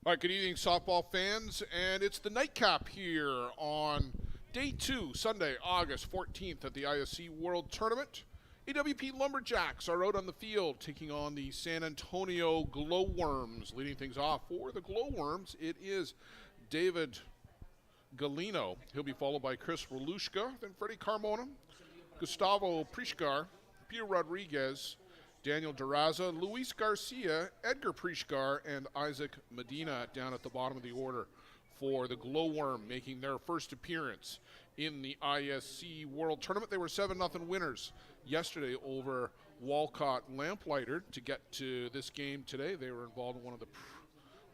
All right, good evening, softball fans, and it's the nightcap here on day 2, Sunday, August 14th at the ISC World Tournament. AWP Lumberjacks are out on the field taking on the San Antonio GLOWWORMs. Leading things off for the GLOWWORMs, it is David Galino. He'll be followed by Chris Walushka, then Freddie Carmona, Gustavo Prishkar, Peter Rodriguez, Daniel Duraza, Luis Garcia, Edgar Prishkar, and Isaac Medina down at the bottom of the order for the GLOWWORM, making their first appearance in the ISC World Tournament. They were 7-0 winners yesterday over Walcott Lamplighter. To get to this game today, they were involved in one of the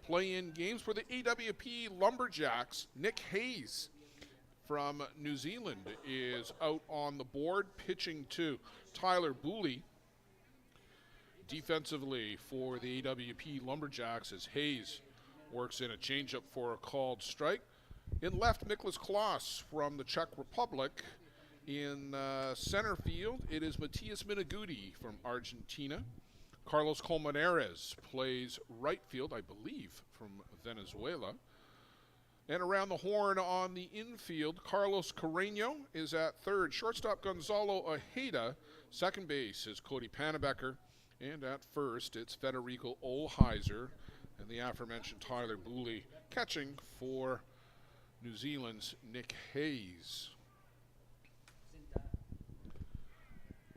play-in games for the AWP Lumberjacks. Nick Hayes from New Zealand is out on the board, pitching to Tyler Booley. Defensively for the AWP Lumberjacks as Hayes works in a changeup for a called strike. In left, Nicholas Klaas from the Czech Republic. In center field, it is Matias Miniguti from Argentina. Carlos Colmenares plays right field, I believe, from Venezuela. And around the horn on the infield, Carlos Carreño is at third. Shortstop Gonzalo Ojeda. Second base is Cody Panebecker. And at first, it's Federico Olheiser and the aforementioned Tyler Booley catching for New Zealand's Nick Hayes.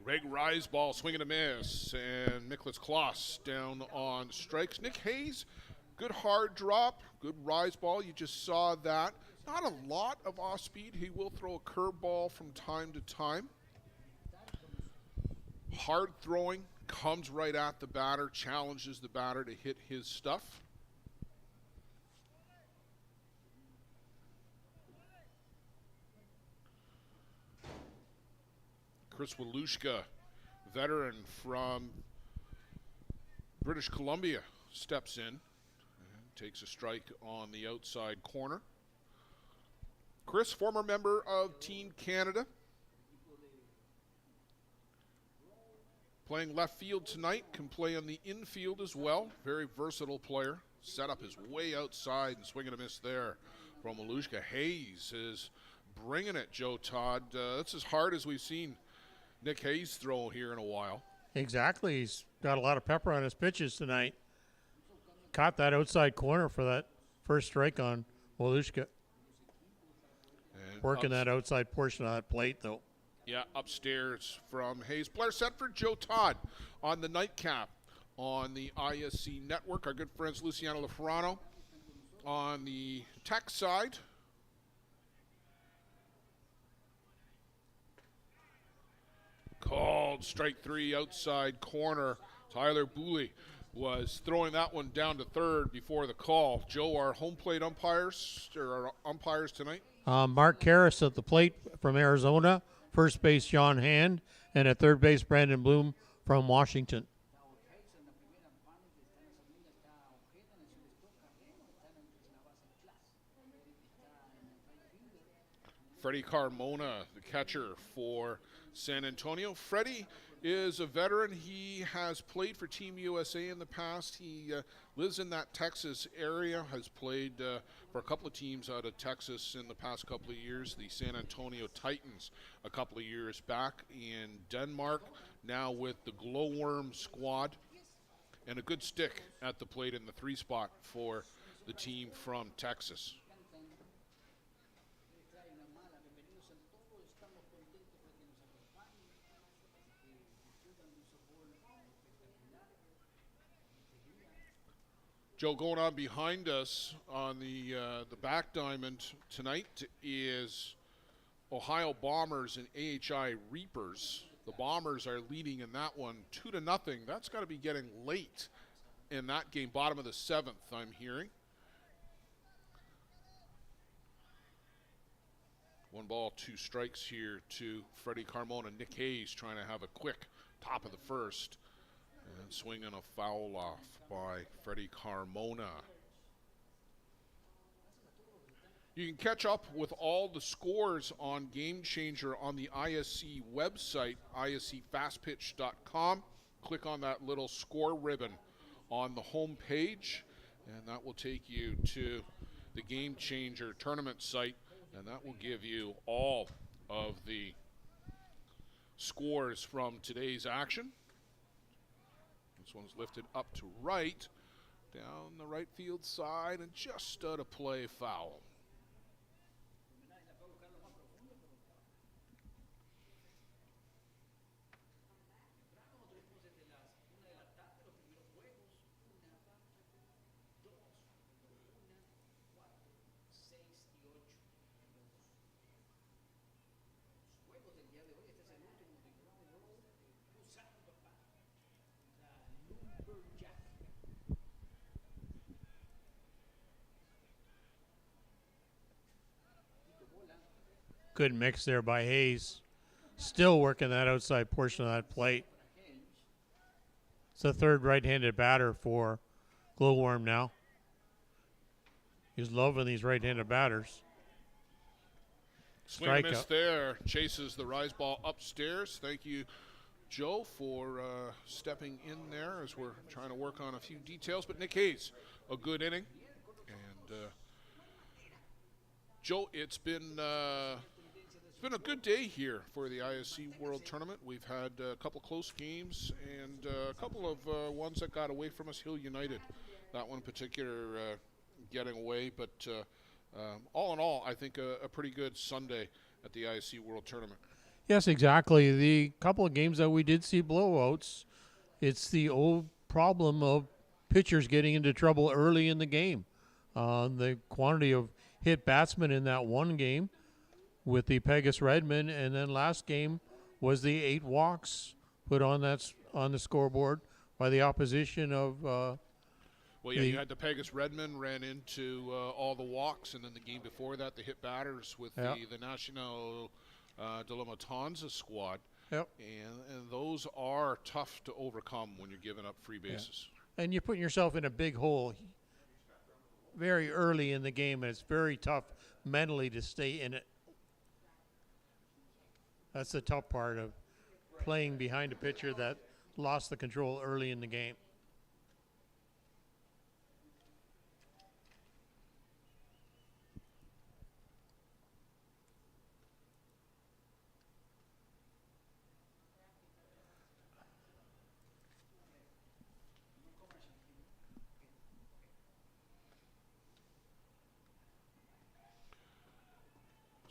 Reg Riseball swinging a miss, and Nicholas Klaas down on strikes. Nick Hayes, good hard drop, good rise ball. You just saw that. Not a lot of off speed. He will throw a curveball from time to time. Hard throwing. Comes right at the batter, challenges the batter to hit his stuff. Chris Walushka, veteran from British Columbia, steps in and takes a strike on the outside corner. Chris, former member of Team Canada, playing left field tonight, can play on the infield as well. Very versatile player. Setup is way outside and swinging a miss there from Walushka. Hayes is bringing it, Joe Todd. That's as hard as we've seen Nick Hayes throw here in a while. Exactly. He's got a lot of pepper on his pitches tonight. Caught that outside corner for that first strike on Walushka. Working that outside portion of that plate, though. Yeah, upstairs from Hayes. Blair Setford, Joe Todd on the nightcap on the ISC network. Our good friends Luciano Laferrano on the tech side. Called strike 3 outside corner. Tyler Booley was throwing that one down to third before the call. Joe, our home plate umpires, or our umpires tonight? Mark Karras at the plate from Arizona. First base, John Hand, and at third base, Brandon Bloom from Washington. Freddie Carmona, the catcher for San Antonio. Freddie is a veteran. He has played for Team USA in the past. He lives in that Texas area, has played for a couple of teams out of Texas in the past couple of years. The San Antonio Titans a couple of years back in Denmark, now with the GLOWWORM squad. And a good stick at the plate in the 3 spot for the team from Texas. Joe, going on behind us on the back diamond tonight is Ohio Bombers and AHI Reapers. The Bombers are leading in that one 2-0. That's got to be getting late in that game. Bottom of the 7th, I'm hearing. 1 ball, 2 strikes here to Freddie Carmona. Nick Hayes trying to have a quick top of the first. And swinging a foul off by Freddie Carmona. You can catch up with all the scores on Game Changer on the ISC website, iscfastpitch.com. Click on that little score ribbon on the home page, and that will take you to the Game Changer tournament site, and that will give you all of the scores from today's action. This one's lifted up to right, down the right field side, and just out of play, foul. Good mix there by Hayes. Still working that outside portion of that plate. It's the third right-handed batter for GLOWWORM now. He's loving these right-handed batters. Swing and miss there. Chases the rise ball upstairs. Thank you, Joe, for stepping in there as we're trying to work on a few details. But Nick Hayes, a good inning. And Joe, it's been a good day here for the ISC World Tournament. We've had a couple close games and a couple of ones that got away from us. Hill United, that one in particular getting away. But all in all, I think a pretty good Sunday at the ISC World Tournament. Yes, exactly. The couple of games that we did see blowouts, it's the old problem of pitchers getting into trouble early in the game. The quantity of hit batsmen in that one game with the Pegasus Redmond, and then last game was the 8 walks put on the scoreboard by the opposition of. Well, yeah, you had the Pegasus Redmond ran into all the walks, and then the game before that, the hit batters with the National de la Matanza squad. Yep. And those are tough to overcome when you're giving up free bases. Yeah. And you're putting yourself in a big hole very early in the game, and it's very tough mentally to stay in it. That's the tough part of playing behind a pitcher that lost the control early in the game.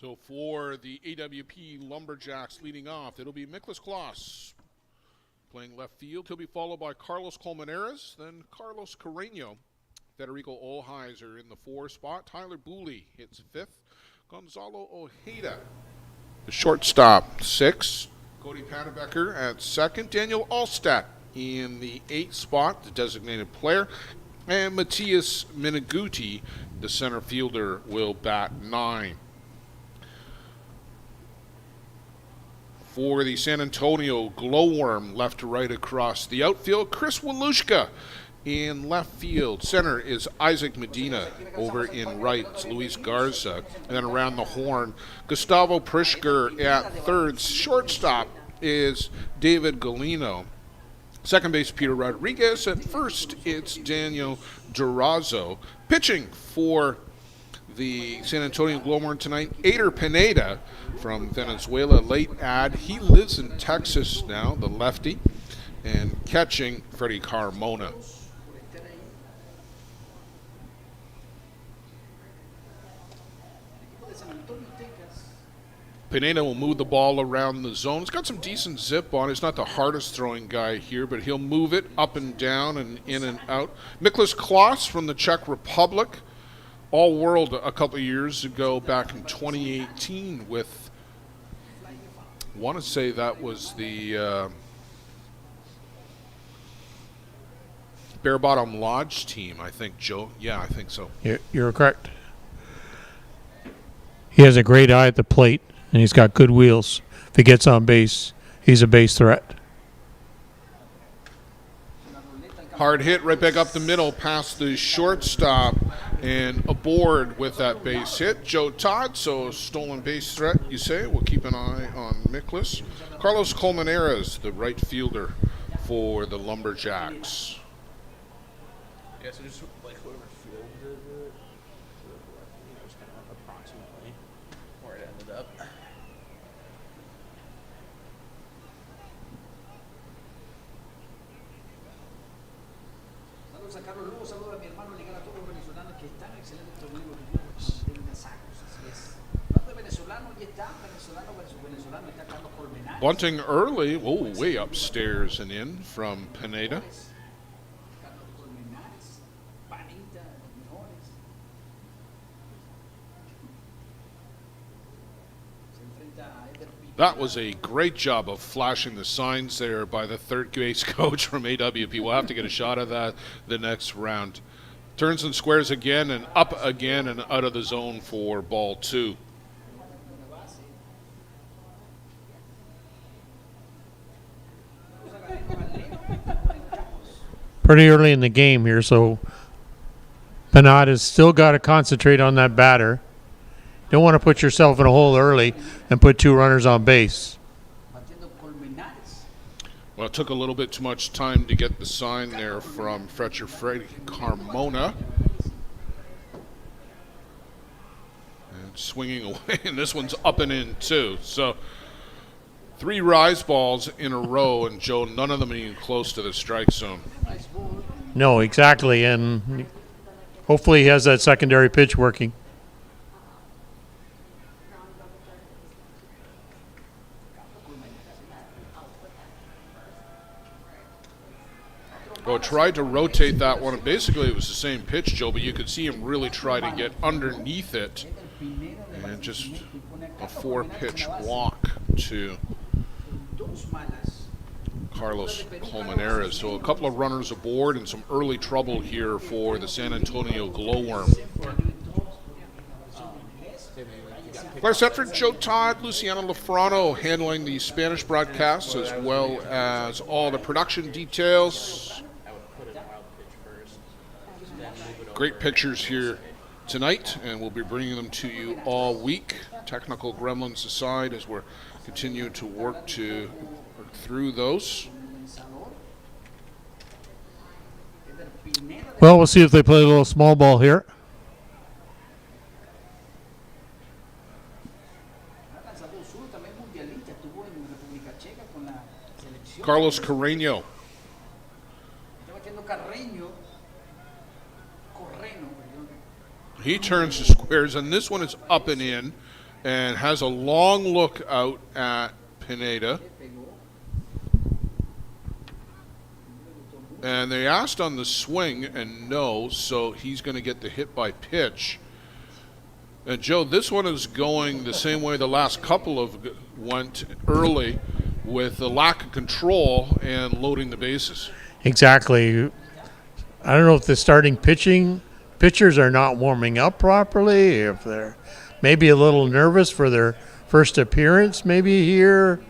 So for the AWP Lumberjacks leading off, it'll be Miklas Kloss playing left field. He'll be followed by Carlos Colmenares, then Carlos Carreño. Federico Olheiser in the 4 spot. Tyler Booley hits 5th. Gonzalo Ojeda, the shortstop, 6. Cody Panabecker at 2nd. Daniel Alstat in the 8th spot, the designated player. And Matthias Miniguti, the center fielder, will bat 9. For the San Antonio GLOWWORM, left to right across the outfield, Chris Walushka in left field. Center is Isaac Medina. Over in right, it's Luis Garza. And then around the horn, Gustavo Prischker at 3rd. Shortstop is David Galino. Second base, Peter Rodriguez. At 1st, it's Daniel Durazo. Pitching for the San Antonio GLOWWORM tonight, Eider Pineda from Venezuela, late ad. He lives in Texas now, the lefty. And catching, Freddie Carmona. Pineda will move the ball around the zone. He's got some decent zip on it. He's not the hardest throwing guy here, but he'll move it up and down and in and out. Miklas Kloss from the Czech Republic. All-World a couple of years ago, back in 2018 with, I want to say that was the Bare Bottom Lodge team, I think, Joe. Yeah, I think so. You're correct. He has a great eye at the plate, and he's got good wheels. If he gets on base, he's a base threat. Hard hit right back up the middle past the shortstop and aboard with that base hit. Joe Todd, so stolen base threat, you say. We'll keep an eye on Miklas. Carlos Colmenares, the right fielder for the Lumberjacks. Yeah, so just like whoever Bunting early, way upstairs and in from Pineda. That was a great job of flashing the signs there by the third base coach from AWP. We'll have to get a shot of that the next round. Turns and squares again and up again and out of the zone for ball 2. Pretty early in the game here, so Pinada's still got to concentrate on that batter. Don't want to put yourself in a hole early and put 2 runners on base. Well, it took a little bit too much time to get the sign there from Fletcher Freddy Carmona. And swinging away, and this one's up and in too. So 3 rise balls in a row, and Joe, none of them even close to the strike zone. No, exactly, and hopefully he has that secondary pitch working. Well, tried to rotate that one. Basically, it was the same pitch, Joe, but you could see him really try to get underneath it. And just a 4-pitch walk to Carlos Colmenares. So a couple of runners aboard and some early trouble here for the San Antonio Glowworm. Claire Setford, Joe Todd, Luciano Lafrano handling the Spanish broadcasts as well as all the production details. Great pictures here tonight, and we'll be bringing them to you all week. Technical gremlins aside, as we're continuing to work through those. Well, we'll see if they play a little small ball here. Carlos Carreño. He turns the squares, and this one is up and in, and has a long look out at Pineda. And they asked on the swing, and no, so he's going to get the hit by pitch. And Joe, this one is going the same way the last couple of went early, with a lack of control and loading the bases. Exactly. I don't know if the starting pitchers are not warming up properly, if they're maybe a little nervous for their first appearance maybe here,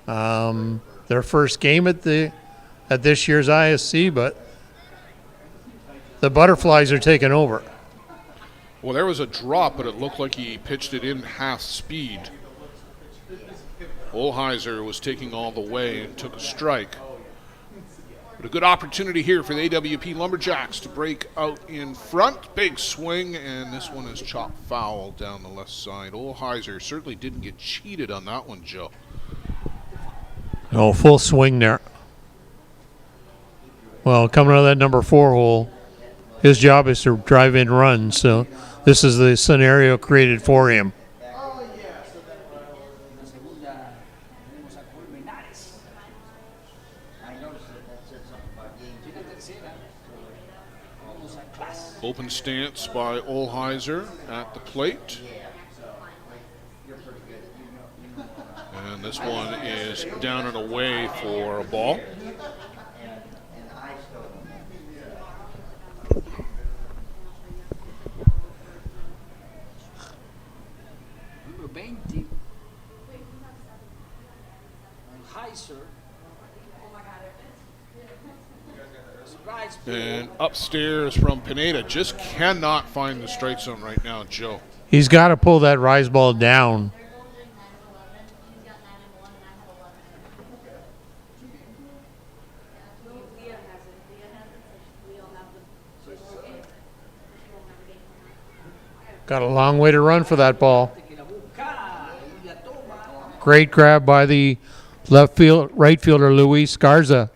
their first game at this year's ISC, but the Butterflies are taking over. Well, there was a drop, but it looked like he pitched it in half speed. Olheiser was taking all the way and took a strike. But a good opportunity here for the AWP Lumberjacks to break out in front. Big swing, and this one is chopped foul down the left side. Olheiser certainly didn't get cheated on that one, Joe. No, full swing there. Well, coming out of that number 4 hole, his job is to drive in runs, so this is the scenario created for him. Open stance by Olheiser at the plate. And this one is down and away for a ball. And upstairs from Pineda, just cannot find the strike zone right now, Joe. He's got to pull that rise ball down. Got a long way to run for that ball. Great grab by the right fielder Luis Garza,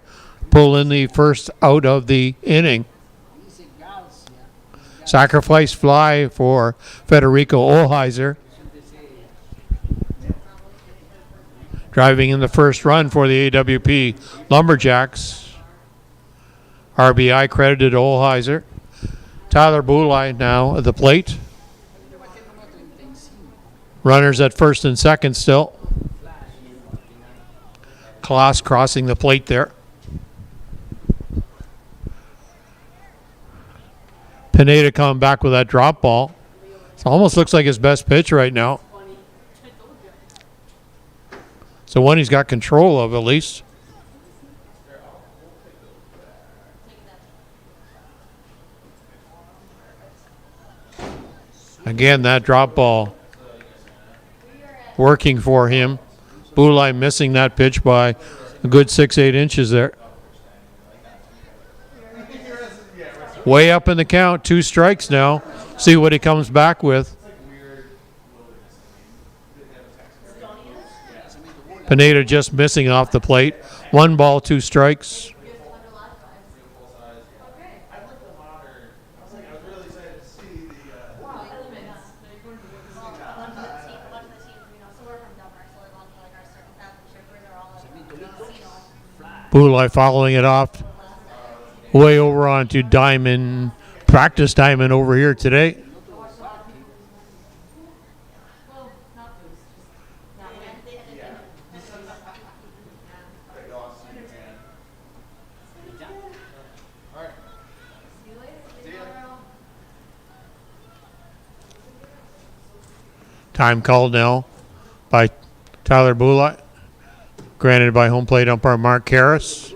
pull in the first out of the inning. Sacrifice fly for Federico Olheiser. Driving in the first run for the AWP Lumberjacks. RBI credited to Olheiser. Tyler Boulay now at the plate. Runners at first and second still. Klaas crossing the plate there. Pineda coming back with that drop ball. It almost looks like his best pitch right now. So one he's got control of at least. Again, that drop ball working for him. Boulay missing that pitch by a good 6-8 inches there. Way up in the count, 2 strikes now. See what he comes back with. Pineda just missing off the plate. 1 ball, 2 strikes. Boulay following it off. Way over onto Diamond, practice Diamond over here today. Time called now by Tyler Boulay. Granted by home plate umpire Mark Harris.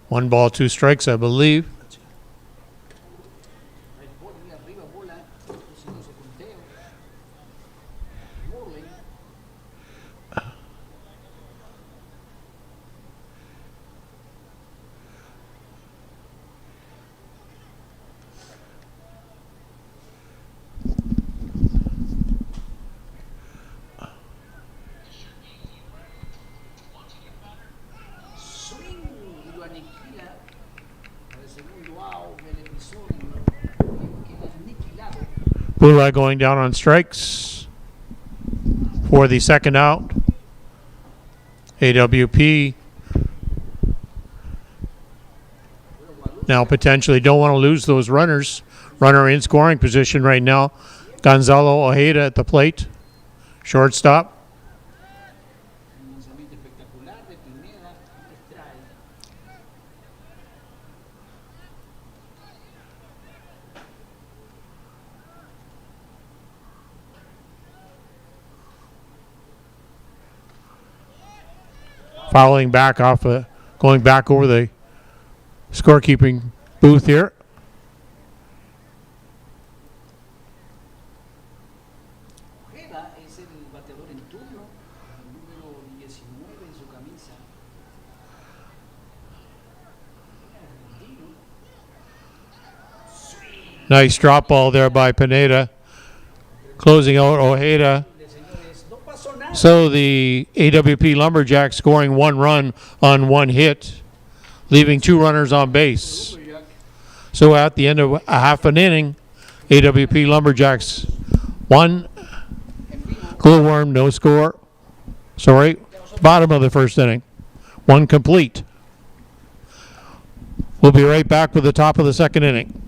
1 ball, 2 strikes, I believe. Boulay going down on strikes for the second out. AWP now potentially don't want to lose those runners. Runner in scoring position right now. Gonzalo Ojeda at the plate. Shortstop. Following back off, going back over the scorekeeping booth here. Nice drop ball there by Pineda. Closing out Ojeda. So the AWP Lumberjacks scoring 1 run on 1 hit, leaving 2 runners on base. So at the end of a half an inning, AWP Lumberjacks 1, GLOWWORM no score. Sorry, bottom of the first inning. 1 complete. We'll be right back with the top of the second inning.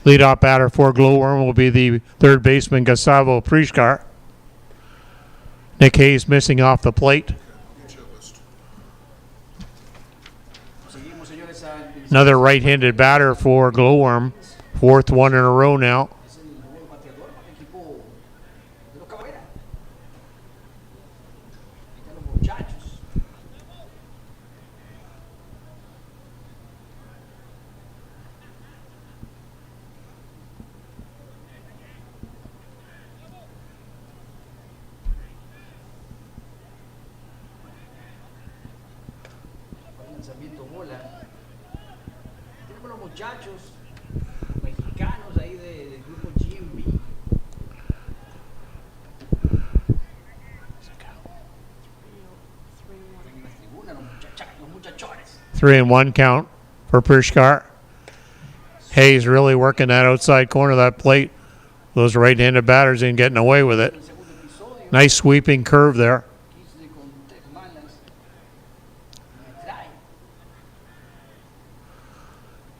Leadoff batter for Glowworm will be the third baseman, Gustavo Prishkar. Nick Hayes missing off the plate. Another right-handed batter for Glowworm. Fourth one in a row now. Three and one count for Prishkar. Hayes really working that outside corner of that plate. Those right-handed batters ain't getting away with it. Nice sweeping curve there.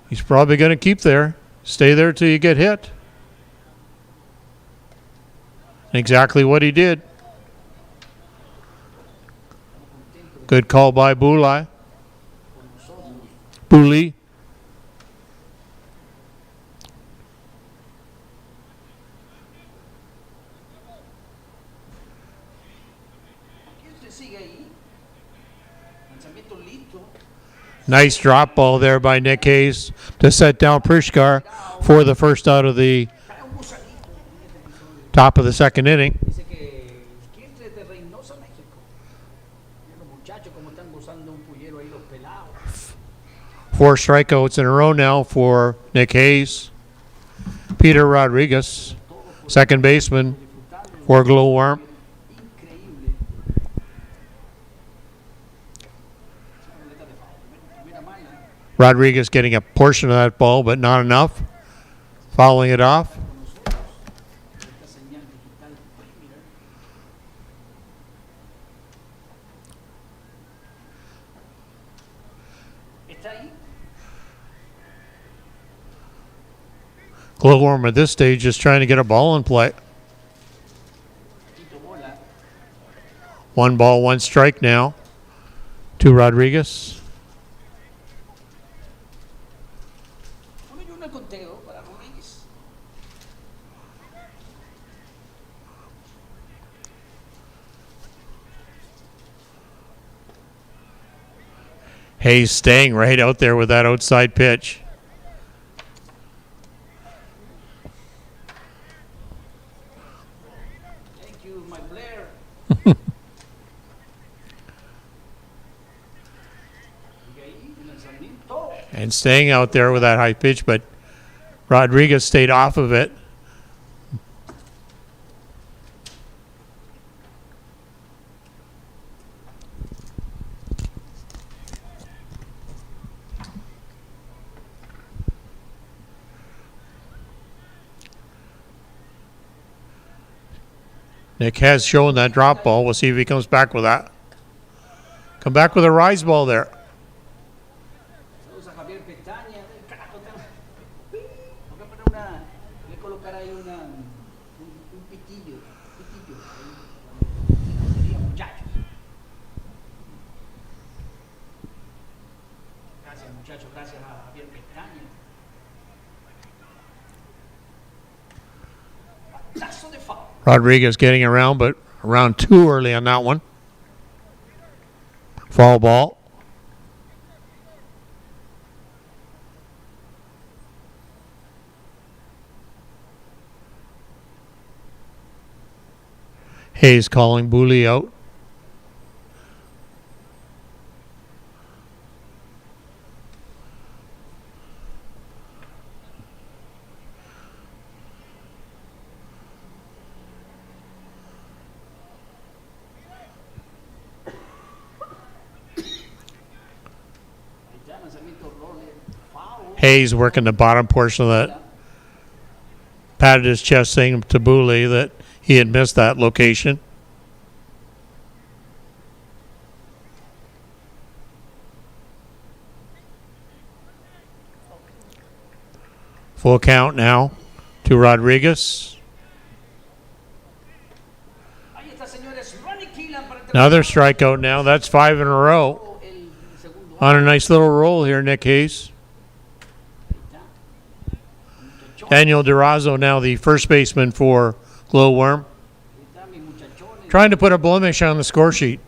He's probably going to keep there. Stay there till you get hit. Exactly what he did. Good call by Booley. Nice drop ball there by Nick Hayes to set down Prishkar for the first out of the top of the second inning. Four strikeouts in a row now for Nick Hayes. Peter Rodriguez, second baseman for Glowworm. Rodriguez getting a portion of that ball, but not enough. Fouling it off. Glowworm at this stage is trying to get a ball in play. 1 ball, 1 strike now to Rodriguez. Hayes staying right out there with that outside pitch. Thank you, my Blair. And staying out there with that high pitch, but Rodriguez stayed off of it. Nick has shown that drop ball. We'll see if he comes back with that. Come back with a rise ball there. Rodriguez getting around, but around too early on that one. Foul ball. Hayes calling Booley out. Hayes working the bottom portion of that. Patted his chest saying to Booley that he had missed that location. Full count now to Rodriguez. Ahí está, señores. Ronnie Keelan para el Another strikeout now. That's 5 in a row. el segundo. On a nice little roll here, Nick Hayes. Daniel Durazo now the first baseman for GLOWWORM. Ahí está mi muchachón. Trying to put a blemish on the score sheet.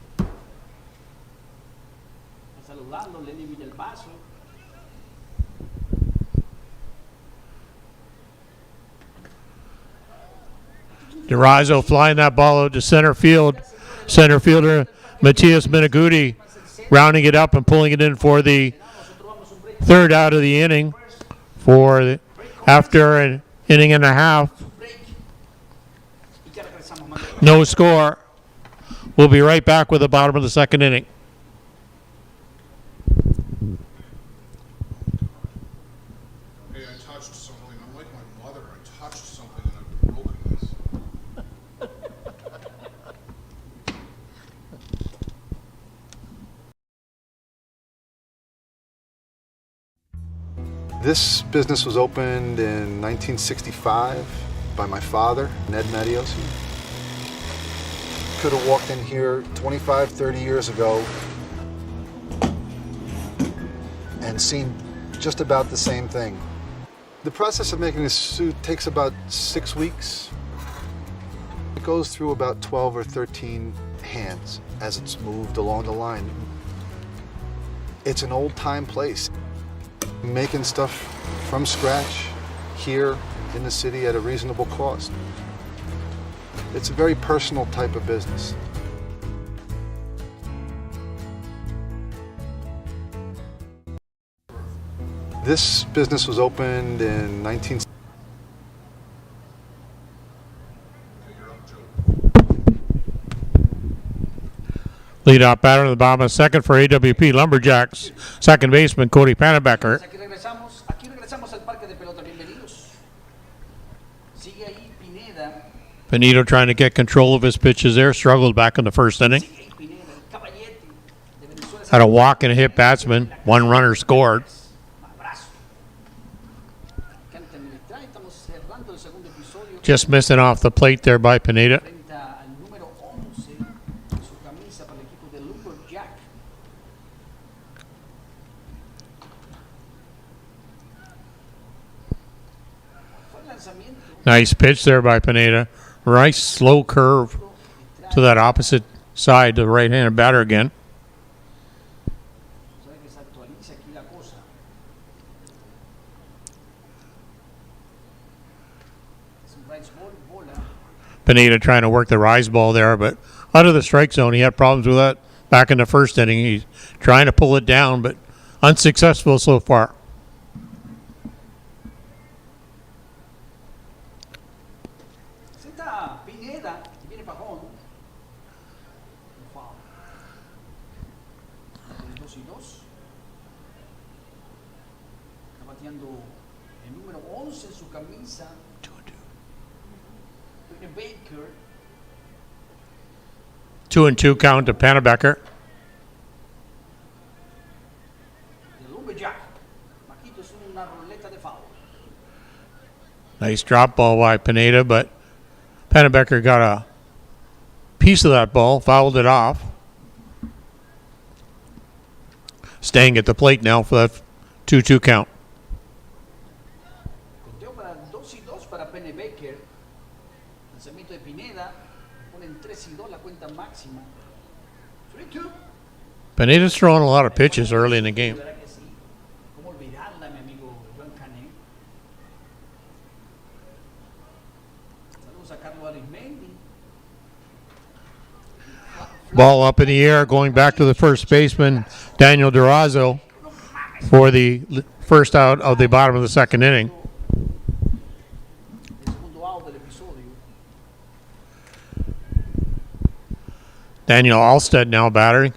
Saludando, Lenny Villalbazo. Durazo flying that ball out to center field. Center fielder Matias Miniguti rounding it up and pulling it in for the third out of the inning for after an inning and a half. No score. We'll be right back with the bottom of the second inning. Hey, I touched something. I'm like my mother. I touched something and I've broken this. This business was opened in 1965 by my father, Ned Matiosi. Could have walked in here 25, 30 years ago and seen just about the same thing. The process of making this suit takes about 6 weeks. It goes through about 12 or 13 hands as it's moved along the line. It's an old-time place. Making stuff from scratch here in the city at a reasonable cost. It's a very personal type of business. This business was opened in 19... Lead off batter in the bottom of second for AWP Lumberjacks. Second baseman Cody Panabecker. Aquí regresamos al parque de pelota. Bienvenidos. Sigue ahí Pineda. Benito trying to get control of his pitches there. Struggled back in the first inning. Sigue ahí Pineda. El Caballete de Venezuela. Had a walk and a hit batsman. One runner scored. Abrazo. Canta militar. Estamos cerrando el segundo episodio. Just missing off the plate there by Pineda. Frente al número 11 en su camisa para el equipo de Lumberjack. Fue el lanzamiento. Nice pitch there by Pineda. Nice slow curve to that opposite side to the right-handed batter again. Sabe que se actualiza aquí la cosa. Es un rise ball, bola. Pineda trying to work the rise ball there, but out of the strike zone. He had problems with that back in the first inning. He's trying to pull it down, but unsuccessful so far. Senta Pineda, que viene Pajón. Un foul. El 2-2. Está bateando el número 11 en su camisa. Viene Baker. 2-2 count to Panabecker. De Lumberjack. Maquito es una ruleta de foul. Nice drop ball by Pineda, but Panabecker got a piece of that ball, fouled it off. Staying at the plate now for that 2-2 count. Conteo para 2-2 para Penny Baker. Lanzamiento de Pineda. Ponen 3-2 la cuenta máxima. 3-2. Pineda's throwing a lot of pitches early in the game. ¿Verdad que sí? ¿Cómo olvidarla, mi amigo Joan Canet? Saludos a Carlos Arismendi. Ball up in the air, going back to the first baseman, Daniel Durazo, for the first out of the bottom of the second inning. El segundo out del episodio. Daniel Alstead now battering.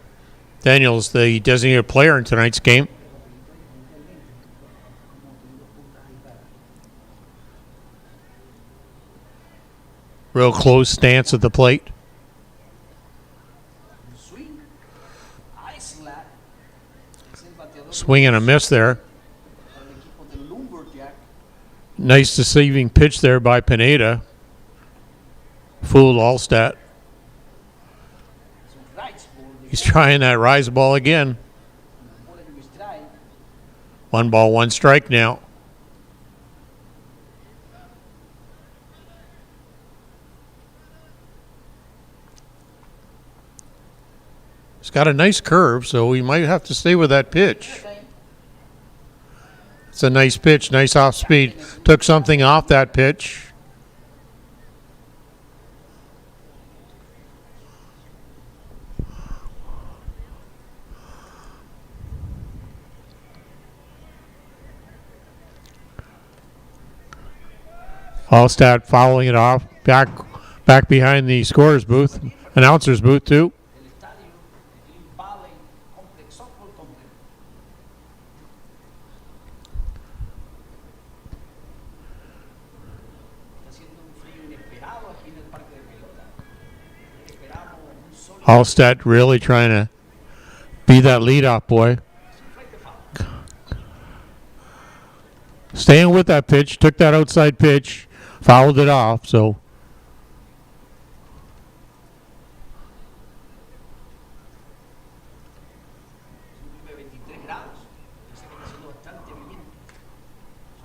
Daniel's the designated player in tonight's game. Real close stance at the plate. Swing. Ice slap. Es el bateador Swing and a miss there. para el equipo de Lumberjack. Nice deceiving pitch there by Pineda. Fooled Allstat. He's trying that rise ball again. 1 ball, 1 strike now. It's got a nice curve, so we might have to stay with that pitch. It's a nice pitch, nice off speed. Took something off that pitch. Allstat following it off, back behind the scorer's booth, announcer's booth too. Allstat really trying to be that leadoff boy. Staying with that pitch, took that outside pitch, fouled it off, so.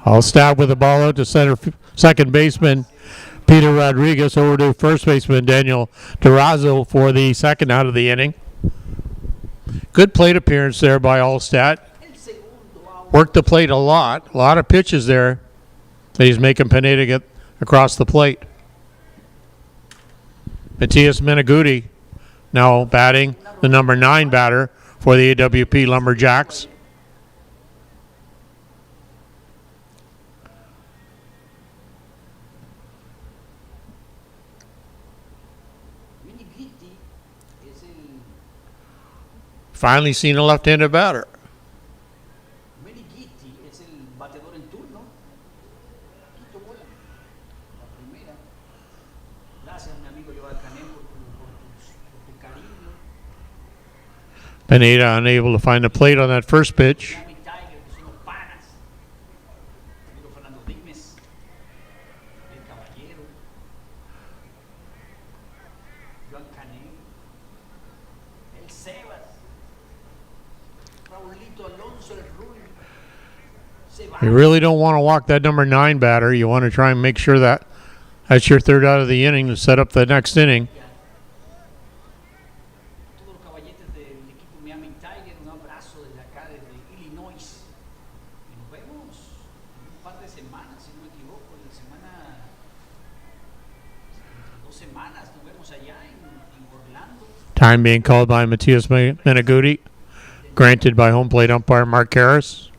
Allstat with the ball out to second baseman Peter Rodriguez, over to first baseman Daniel Durazo for the second out of the inning. Good plate appearance there by Allstat. Worked the plate a lot of pitches there that he's making Pineda get across the plate. Matias Meneguti now batting, the number 9 batter for the AWP Lumberjacks. Finally seen a left-handed batter. Pineda unable to find the plate on that first pitch. You really don't want to walk that number 9 batter. You want to try and make sure that that's your third out of the inning to set up the next inning. Time being called by Matias Meneguti. Granted by home plate umpire Mark Harris.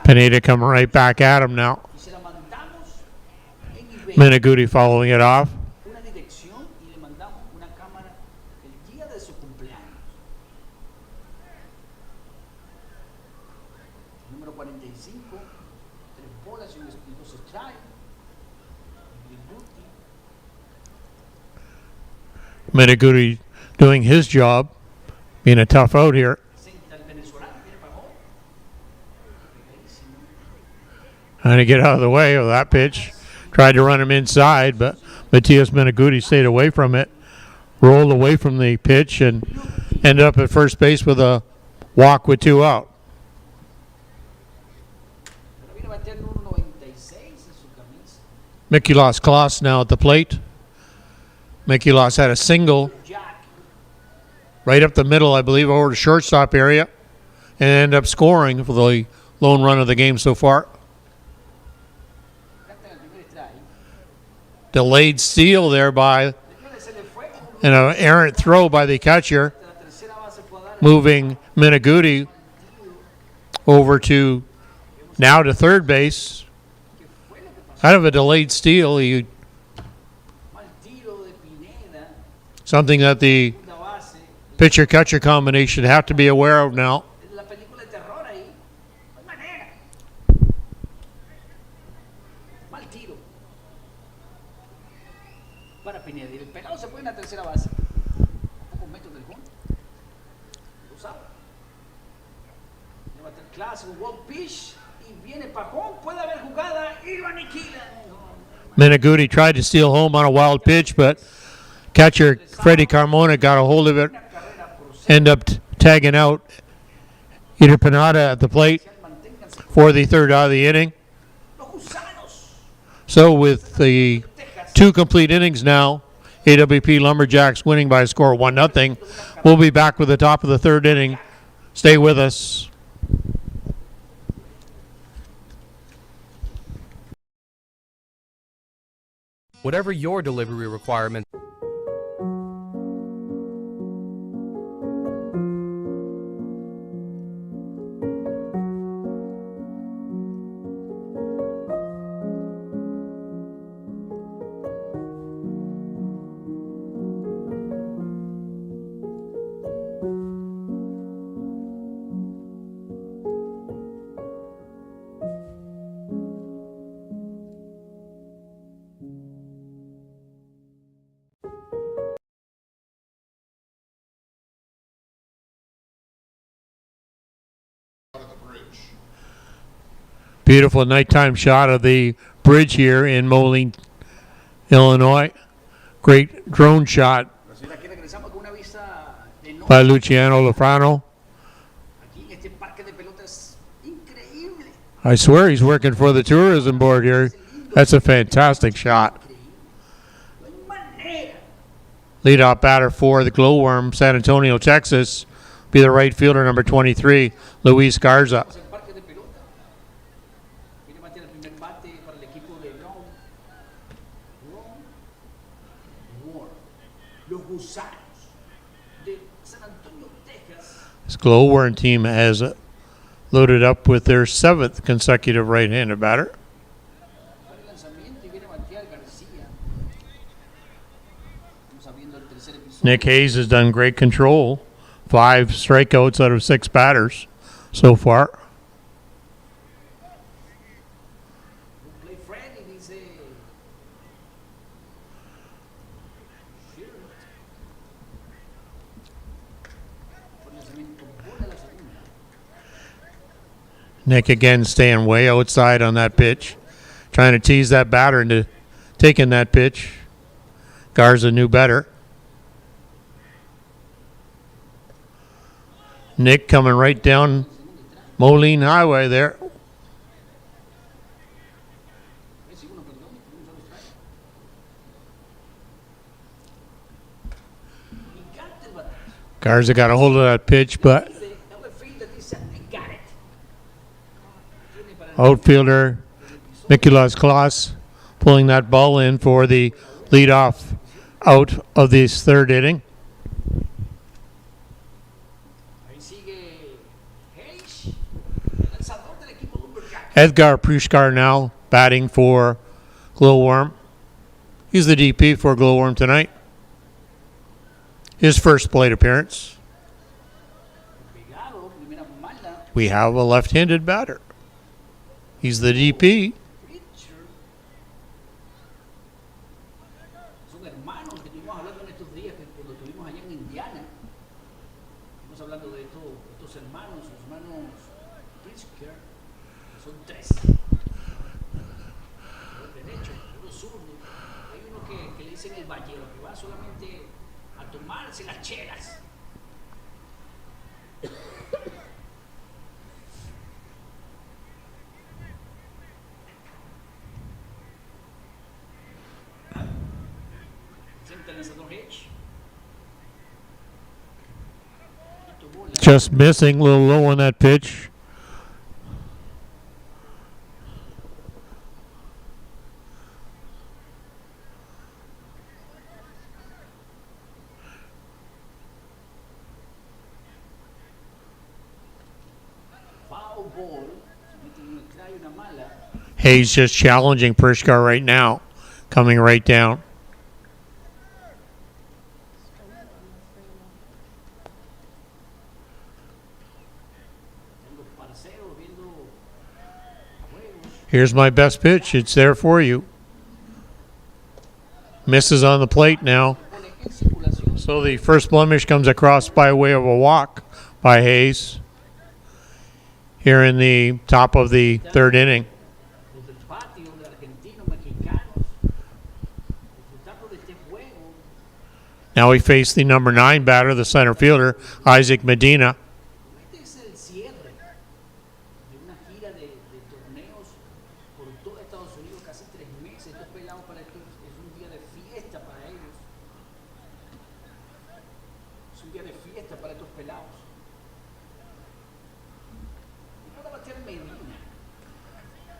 Pineda coming right back at him now. Meneguti following it off. Meneguti doing his job, being a tough out here. Trying to get out of the way of that pitch. Tried to run him inside, but Matias Meneguti stayed away from it. Rolled away from the pitch and ended up at first base with a walk with 2 out. Mikulas Klaas now at the plate. Mikulas had a single right up the middle, I believe, over the shortstop area, and ended up scoring for the lone run of the game so far. Delayed steal there by an errant throw by the catcher, moving Meneguti over to now to third base. Out of a delayed steal, he something that the pitcher-catcher combination have to be aware of now. La película de terror ahí. No hay manera. Mal tiro. Para Pineda. Y el pelado se pone en la tercera base. A pocos metros del home. Lo sabe. Llévate el clásico, walk pitch. Y viene para home. Puede haber jugada y lo aniquila. Menegudi tried to steal home on a wild pitch, but catcher Freddie Carmona got a hold of it. End up tagging out Eder Pineda at the plate for the third out of the inning. So with the 2 complete innings now, AWP Lumberjacks winning by a score of 1-0. We'll be back with the top of the third inning. Stay with us. Whatever your delivery requirement. Beautiful nighttime shot of the bridge here in Moline, Illinois. Great drone shot by Luciano Lafrano. I swear he's working for the tourism board here. That's a fantastic shot. Leadoff batter for the Glowworm, San Antonio, Texas, be the right fielder, number 23, Luis Garza. This Glowworm team has loaded up with their 7th consecutive right-handed batter. Nick Hayes has done great control. 5 strikeouts out of 6 batters so far. Nick again staying way outside on that pitch, trying to tease that batter into taking that pitch. Garza knew better. Nick coming right down Moline Highway there. Garza got a hold of that pitch, but outfielder Nicolas Klaas pulling that ball in for the leadoff out of this third inning. Edgar Prushkar now batting for Glowworm. He's the DP for Glowworm tonight. His first plate appearance. We have a left-handed batter. He's the DP. Just missing, a little low on that pitch. Hayes just challenging Prishkar right now, coming right down. Here's my best pitch. It's there for you. Misses on the plate now. So the first blemish comes across by way of a walk by Hayes here in the top of the third inning. Now we face the number 9 batter, the center fielder, Isaac Medina.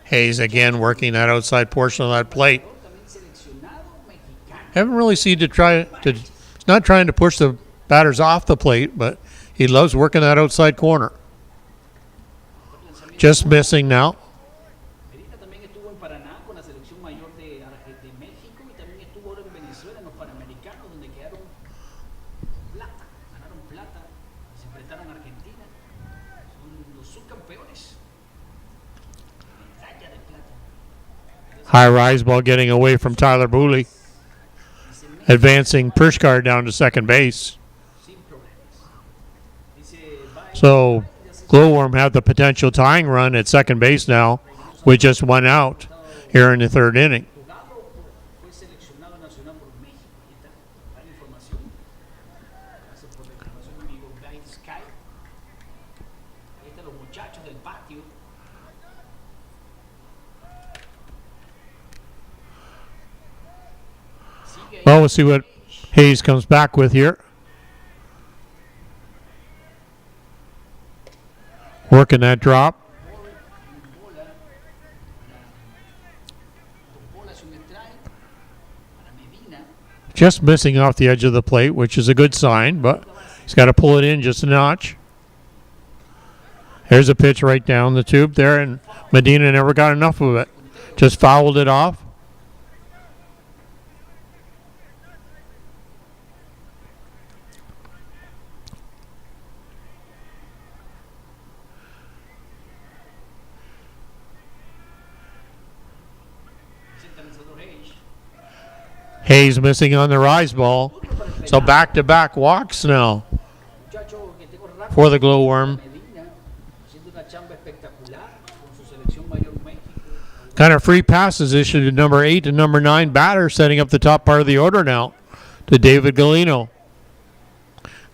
Hayes again working that outside portion of that plate. Haven't really seen he's not trying to push the batters off the plate, but he loves working that outside corner. Just missing now. High rise ball getting away from Tyler Booley. Advancing Pershkar down to second base. So Glowworm have the potential tying run at second base now with just 1 out here in the third inning. Well, we'll see what Hayes comes back with here. Working that drop. Just missing off the edge of the plate, which is a good sign, but he's got to pull it in just a notch. Here's a pitch right down the tube there, and Medina never got enough of it. Just fouled it off. Hayes missing on the rise ball. So back-to-back walks now for the Glowworm. Kind of free passes issued to number 8 and number 9 batter, setting up the top part of the order now to David Galino.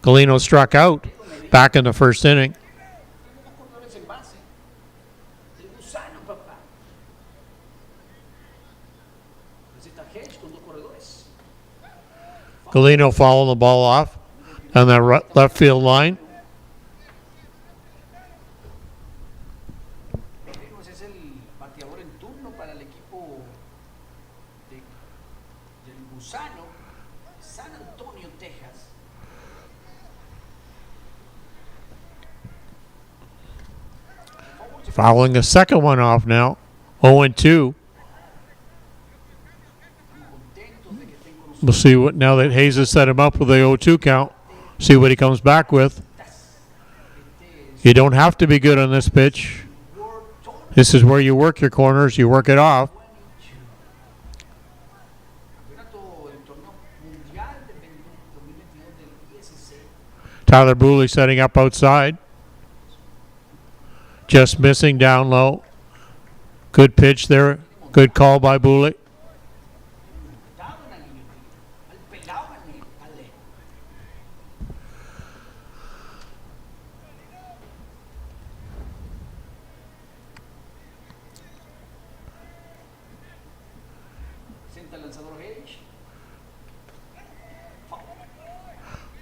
Galino struck out back in the first inning. Galino fouled the ball off on that left field line. Fouling the second one off now, 0-2. We'll see what, now that Hayes has set him up with the 0-2 count, see what he comes back with. You don't have to be good on this pitch. This is where you work your corners, you work it off. Tyler Booley setting up outside. Just missing down low. Good pitch there. Good call by Booley.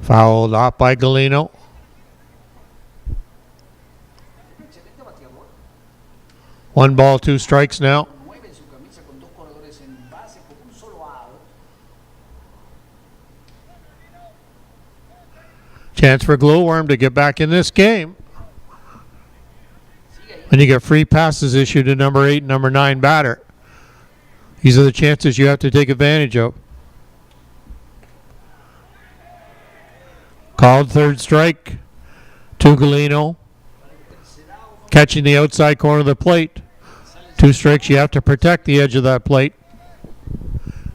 Fouled off by Galino. One ball, 2 strikes now. Chance for Glowworm to get back in this game. And you get free passes issued to number 8 and number 9 batter. These are the chances you have to take advantage of. Called third strike to Galino. Catching the outside corner of the plate 2 strikes. You have to protect the edge of that plate.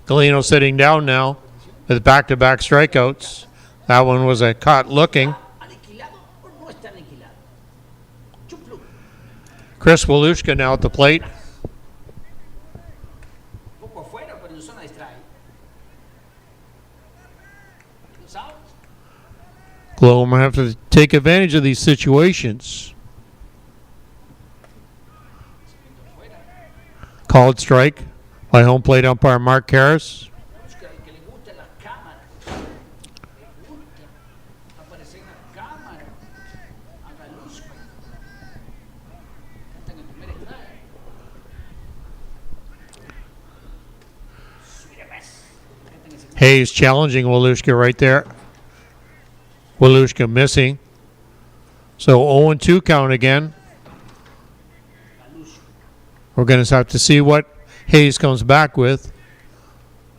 Galeno sitting down now with back-to-back strikeouts. That one was a caught looking. ¿Aniquilado o no está aniquilado? Chuplu. Chris Walushka now at the plate. Un poco afuera, pero en zona de strike. Los outs. GLOWWORM have to take advantage of these situations. Called strike by home plate umpire Mark Harris. Busca el que le guste la cámara. Le gusta aparecer en la cámara. Haga luz. Está en el primer strike. Sweet ass. Está en el segundo. Hayes challenging Walushka right there. Walushka missing. So 0-2 count again. We're going to have to see what Hayes comes back with.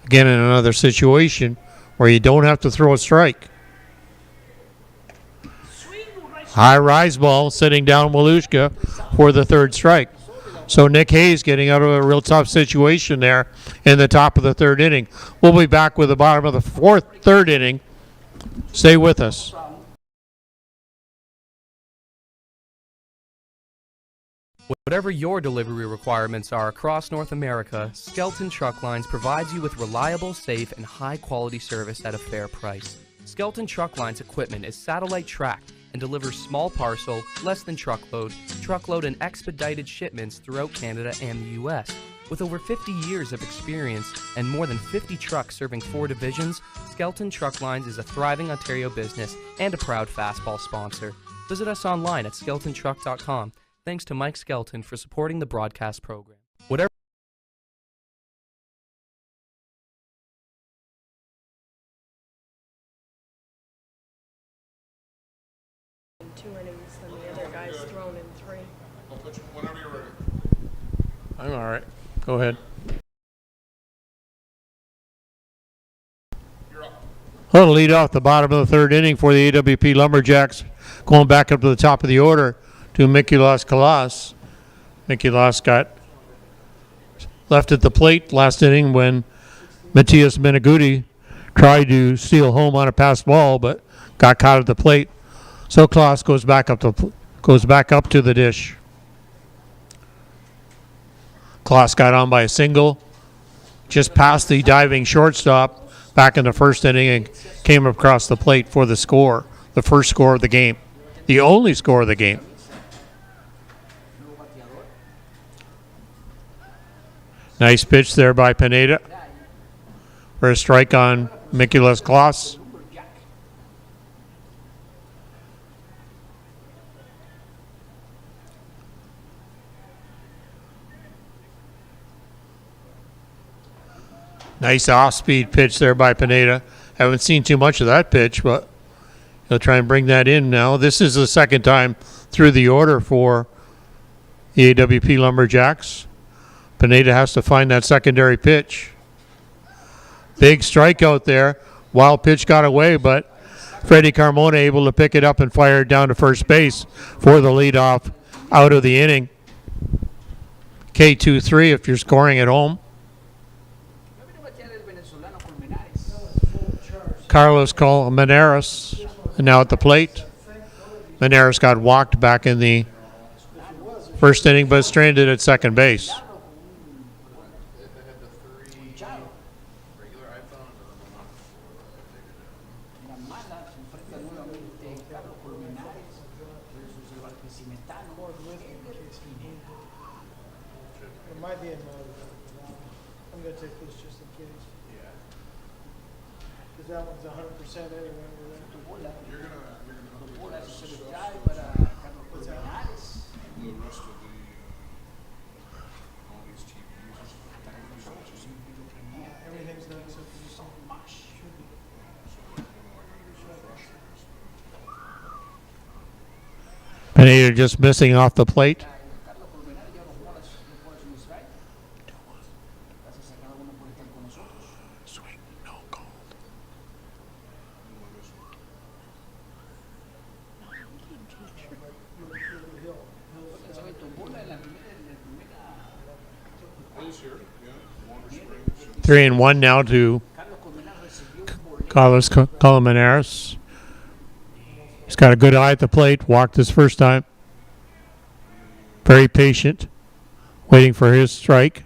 Again, in another situation where you don't have to throw a strike. High rise ball sitting down Walushka for the 3rd strike. So Nick Hayes getting out of a real tough situation there in the top of the 3rd inning. We'll be back with the bottom of the 3rd inning. Stay with us. Whatever your delivery requirements are across North America, Skelton Truck Lines provides you with reliable, safe, and high-quality service at a fair price. Skelton Truck Lines equipment is satellite tracked and delivers small parcel, less than truckload, and expedited shipments throughout Canada and the U.S. With over 50 years of experience and more than 50 trucks serving 4 divisions, Skelton Truck Lines is a thriving Ontario business and a proud fastball sponsor. Visit us online at skeltontruck.com. Thanks to Mike Skelton for supporting the broadcast program. Whatever in 2 innings than the other guy's thrown in 3. I'll put you whenever you're ready. I'm all right. Go ahead. You're up. Well, to lead off the bottom of the 3rd inning for the AWP Lumberjacks, going back up to the top of the order to Mikulas Kalas. Mikulas got left at the plate last inning when Matthias Menegudi tried to steal home on a pass ball, but got caught at the plate. So Kalas goes back up to the dish. Kalas got on by a single, just past the diving shortstop back in the 1st inning, and came across the plate for the score, the first score of the game, the only score of the game. Nice pitch there by Pineda for a strike on Mikulas Kalas. Nice off-speed pitch there by Pineda. Haven't seen too much of that pitch, but he'll try and bring that in now. This is the 2nd time through the order for the AWP Lumberjacks. Pineda has to find that secondary pitch. Big strikeout there. Wild pitch got away, but Freddie Carmona able to pick it up and fire it down to first base for the leadoff out of the inning. K2-3 if you're scoring at home. Carlos Colmenares now at the plate. Menares got walked back in the 1st inning, but stranded at second base. It might be in mode. I'm going to take this just in case. Yeah. Because that one's 100% anyway. The rest of the all these TVs. Everything's done except for just something should be. Pineda just missing off the plate. Swing, no called. 3-1 now to Carlos Colmenares. He's got a good eye at the plate. Walked his first time. Very patient, waiting for his strike.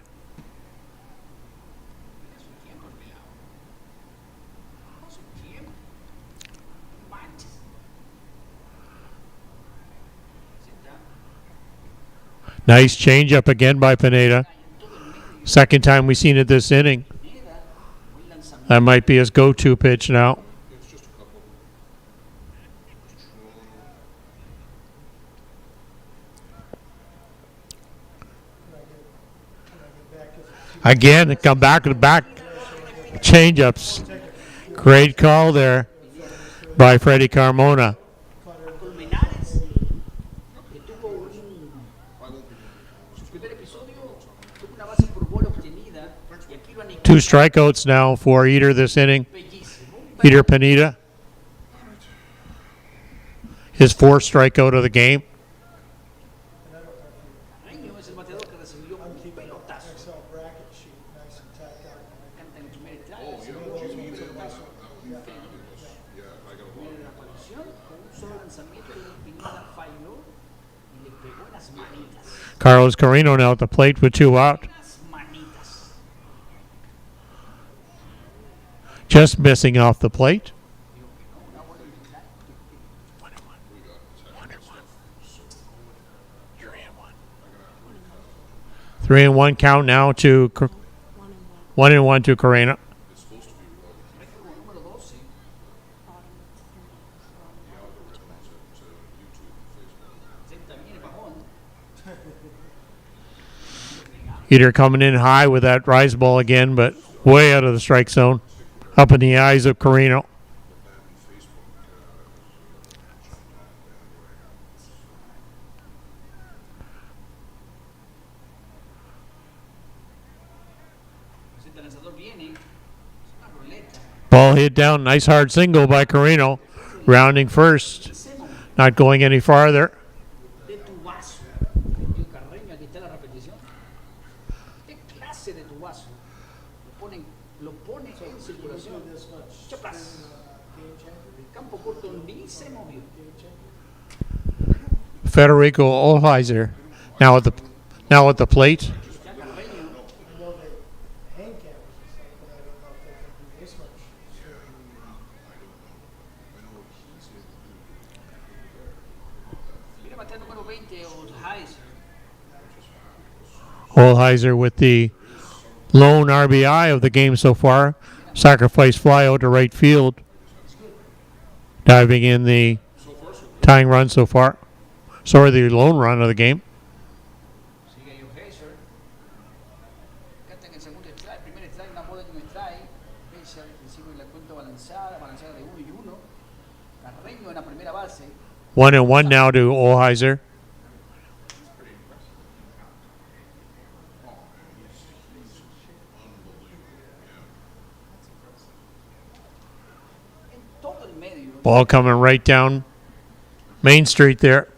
Nice changeup again by Pineda. Second time we've seen it this inning. That might be his go-to pitch now. Again, come back to back changeups. Great call there by Freddie Carmona. Two strikeouts now for Eater this inning. Eater Pineda. His fourth strikeout of the game. Carlos Carino now at the plate with 2 out. Just missing off the plate. 3-1 count now to 1-1 to Carino. Eater coming in high with that rise ball again, but way out of the strike zone. Up in the eyes of Carino. Ball hit down. Nice hard single by Carino. Rounding first. Not going any farther. Federico Olheiser now at the plate. Olheiser with the lone RBI of the game so far. Sacrifice fly out to right field. Diving in the tying run so far. Sorry, the lone run of the game. One and one now to Olheiser. Ball coming right down Main Street there.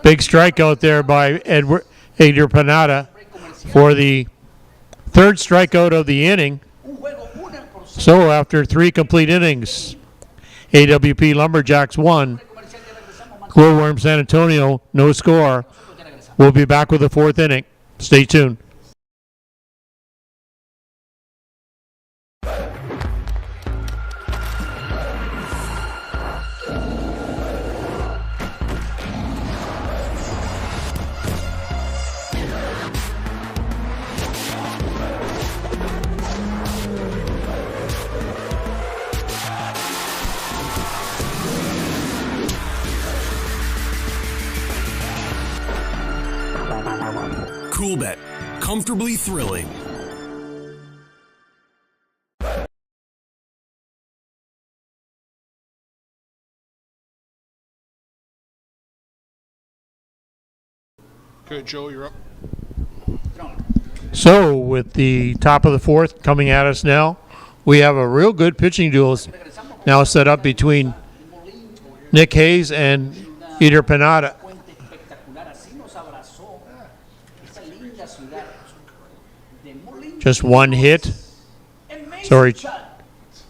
Big strikeout there by Edgar Pineda for the third strikeout of the inning. So after 3 complete innings, AWP Lumberjacks 1, GLOWWORM San Antonio no score. We'll be back with the 4th inning. Stay tuned. CoolBet. Comfortably thrilling. Okay, Joe, you're up. So, with the top of the fourth coming at us now, we have a real good pitching duel now set up between Nick Hayes and Peter Panada. Puente espectacular, así nos abrazó esa linda ciudad de Molin. Just one hit, sorry,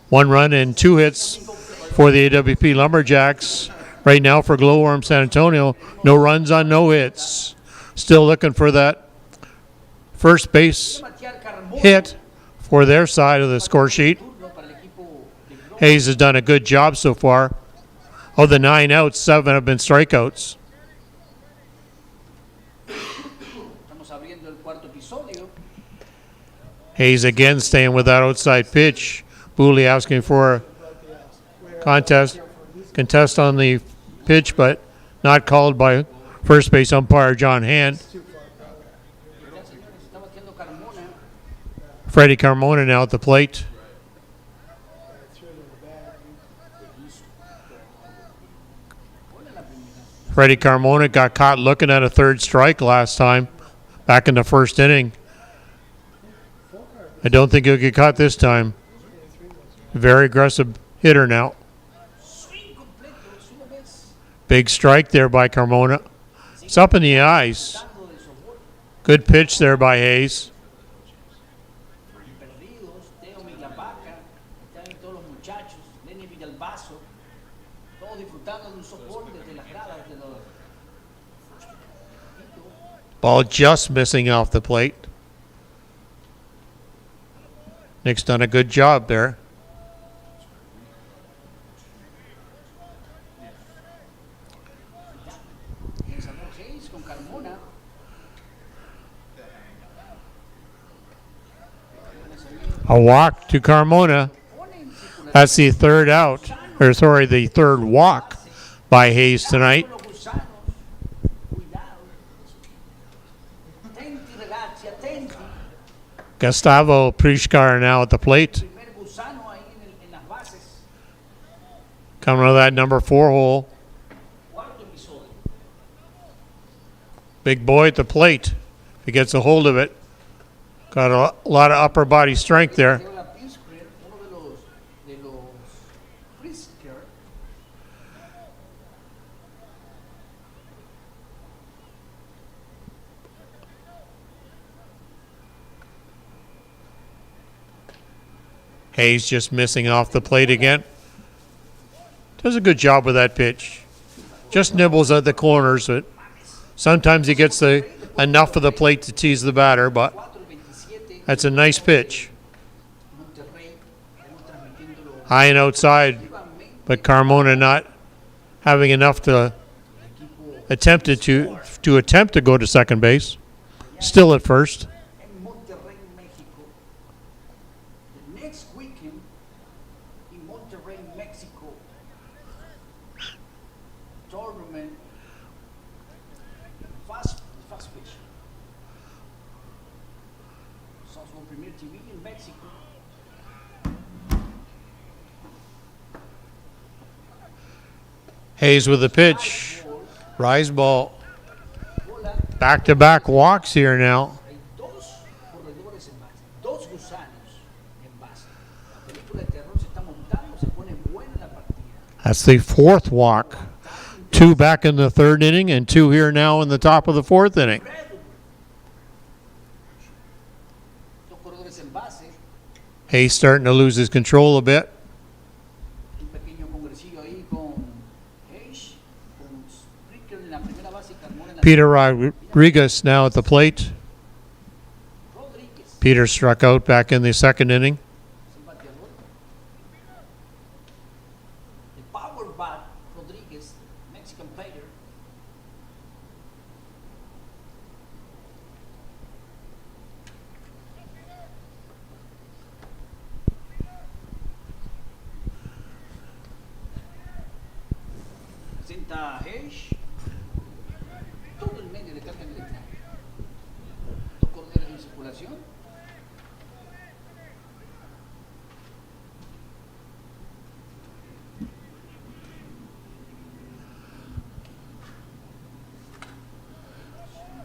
1 run and 2 hits for the AWP Lumberjacks. Right now for GLOWWORM San Antonio, no runs on no hits. Still looking for that first base hit for their side of the score sheet. Hayes has done a good job so far. Of the 9 outs, 7 have been strikeouts. Estamos abriendo el cuarto episodio. Hayes again staying with that outside pitch. Booley asking for a contest on the pitch, but not called by first base umpire John Hand. Está batiendo Carmona. Freddie Carmona now at the plate. Freddie Carmona got caught looking at a third strike last time, back in the first inning. I don't think he'll get caught this time. Very aggressive hitter now. Big strike there by Carmona. It's up in the eyes. Good pitch there by Hayes. Perdidos, Teo Miglavaca, están ahí todos los muchachos, Lenny Villalbazo, todos disfrutando de un soporte desde las gradas de los. Ball just missing off the plate. Nick's done a good job there. Hayes con Carmona. A walk to Carmona. That's the third out, or sorry, the third walk by Hayes tonight. Los gusanos, cuidado. Attenti ragazzi, attenti. Gustavo Prishkar now at the plate. Primer gusano ahí en las bases. Coming to that number 4 hole. Cuarto episodio. Big boy at the plate. If he gets a hold of it. Got a lot of upper body strength there. Teo La Prisker, uno de los Prisker. Hayes just missing off the plate again. Does a good job with that pitch. Just nibbles at the corners, but sometimes he gets enough of the plate to tease the batter, but 4-27. that's a nice pitch. Monterrey, estamos transmitiéndolo. High and outside, but Carmona not having enough to attempt to go to second base. Still at first. En Monterrey, México. The next weekend in Monterrey, Mexico. Tournament. Fast pitch. Softball Premier TV in Mexico. Hayes with the pitch. Rise ball. Bola. Back-to-back walks here now. Hay dos corredores en base. Dos gusanos en base. La película de terror se está montando. Se pone buena la partida. That's the 4th walk. 2 back in the 3rd inning and 2 here now in the top of the 4th inning. Dos corredores en base. Hayes starting to lose his control a bit. Un pequeño congresillo ahí con Hayes, con Spricker en la primera base y Carmona en la Peter Rodriguez now at the plate. Rodríguez, Peter struck out back in the 2nd inning. es el bateador. El power bat Rodríguez, Mexican player. Presenta Hayes. Todo el medio de carga eléctrica. Dos corredores en circulación.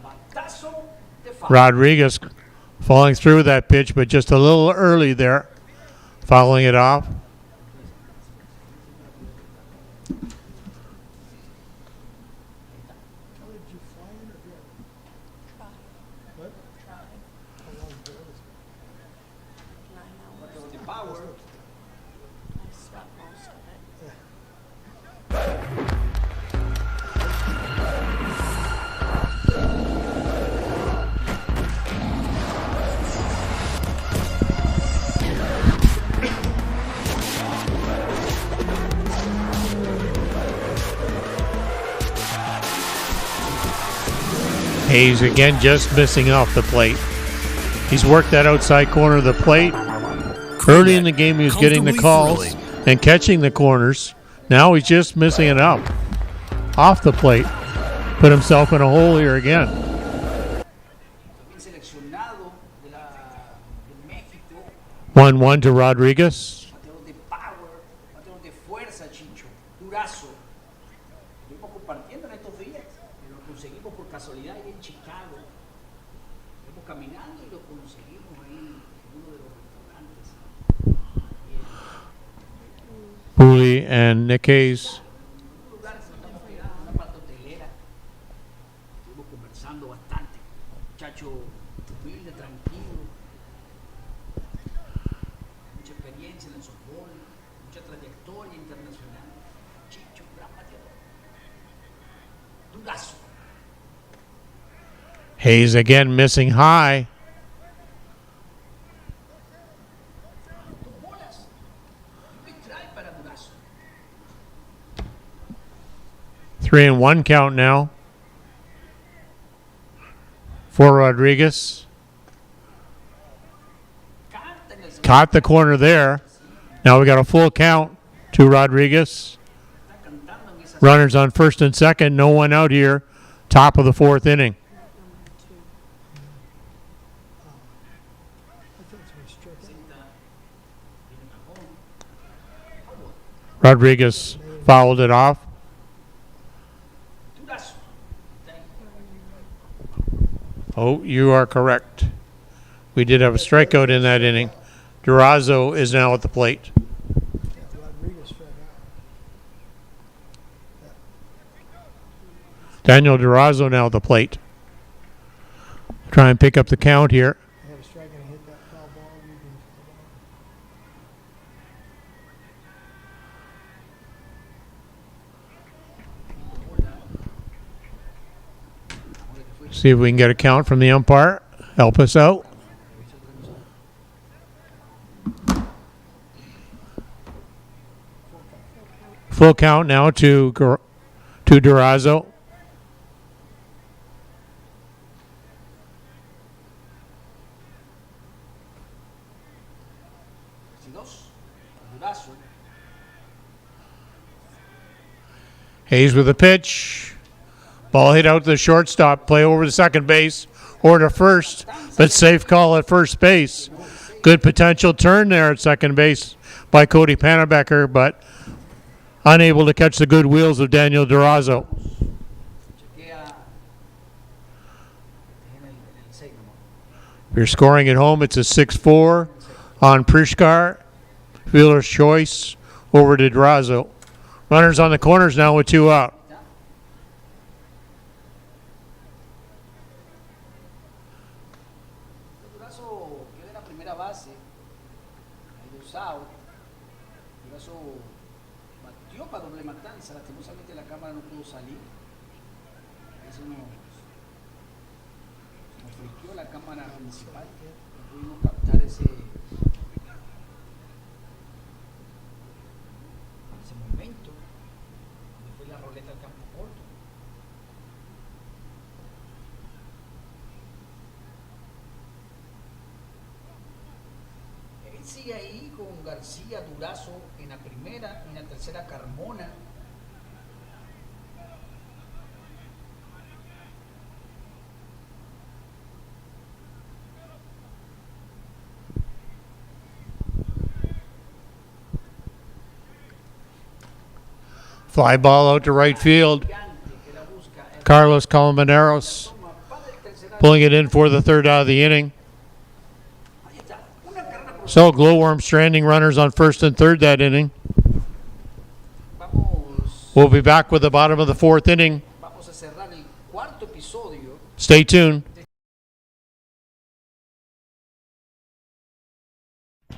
Batazo de foul. Rodriguez falling through that pitch, but just a little early there, fouling it off. The power. Hayes again just missing off the plate. He's worked that outside corner of the plate. Early in the game he was getting the calls and catching the corners. Now he's just missing it up. Off the plate. Put himself in a hole here again. Seleccionado de México. 1-1 to Rodriguez. Bateador de power, bateador de fuerza, Chicho. Durazo. Estuvimos compartiendo en estos días. Y lo conseguimos por casualidad ahí en Chicago. Estuvimos caminando y lo conseguimos ahí en uno de los restaurantes. Pooley and Nick Hayes. Un lugar que nos estamos quedando, una parte hotelera. Estuvimos conversando bastante. Muchacho humilde, tranquilo. Mucha experiencia en el softball, mucha trayectoria internacional. Chicho, un gran bateador. Durazo. Hayes again missing high. Dos bolas. Y un strike para Durazo. 3-1 count now for Rodriguez. Canta en el segundo. Caught the corner there. Now we got a full count to Rodriguez. Está cantando en esa. Runners on first and second. No one out here. Top of the fourth inning. Rodriguez fouled it off. Durazo. Oh, you are correct. We did have a strikeout in that inning. Durazo is now at the plate. Rodriguez struck out. Daniel Durazo now at the plate. Try and pick up the count here. I had a strike and I hit that foul ball. You can- See if we can get a count from the umpire. Help us out. Full count now to Durazo. 22. Durazo. Hayes with a pitch. Ball hit out to the shortstop. Play over to second base or to first, but safe call at first base. Good potential turn there at second base by Cody Panabecker, but unable to catch the good wheels of Daniel Durazo. Chequea. En el 6 nomás. If you're scoring at home, it's a 6-4 on Prishkar. Fielder's choice over to Durazo. Runners on the corners now with two out. Durazo queda en la primera base. Hay dos out. Durazo batió para doble matanza. Lastimosamente la cámara no pudo salir. Eso nos friqueó la cámara principal. No pudimos captar ese momento. Donde fue la roleta al campo corto. Él sigue ahí con García, Durazo en la primera y en la tercera Carmona. Fly ball out to right field. Gigante que la busca. Carlos Colmenares Toma para el tercer pulling it in for the third out of the inning. So Glowworm stranding runners on first and third that inning. We'll be back with the bottom of the fourth inning. Vamos a cerrar el cuarto episodio. Stay tuned.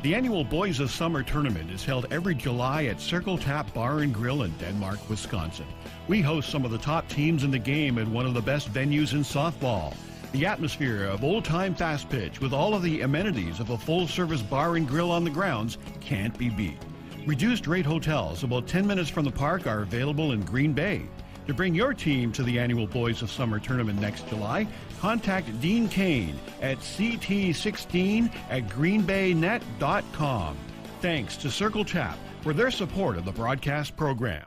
The annual Boys of Summer tournament is held every July at Circle Tap Bar and Grill in Denmark, Wisconsin. We host some of the top teams in the game at one of the best venues in softball. The atmosphere of old-time fast pitch with all of the amenities of a full-service bar and grill on the grounds can't be beat. Reduced-rate hotels about 10 minutes from the park are available in Green Bay. To bring your team to the annual Boys of Summer tournament next July, contact Dean Kane at ct16@greenbaynet.com. Thanks to Circle Tap for their support of the broadcast program.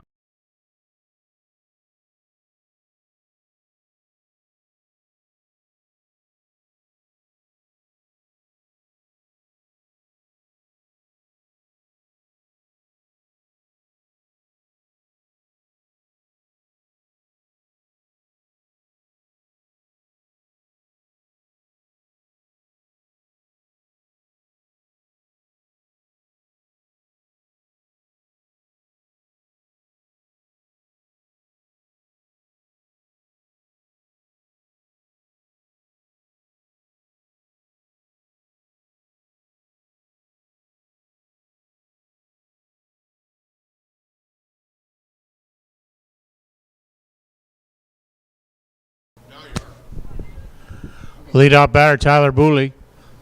Leadoff batter Tyler Booley.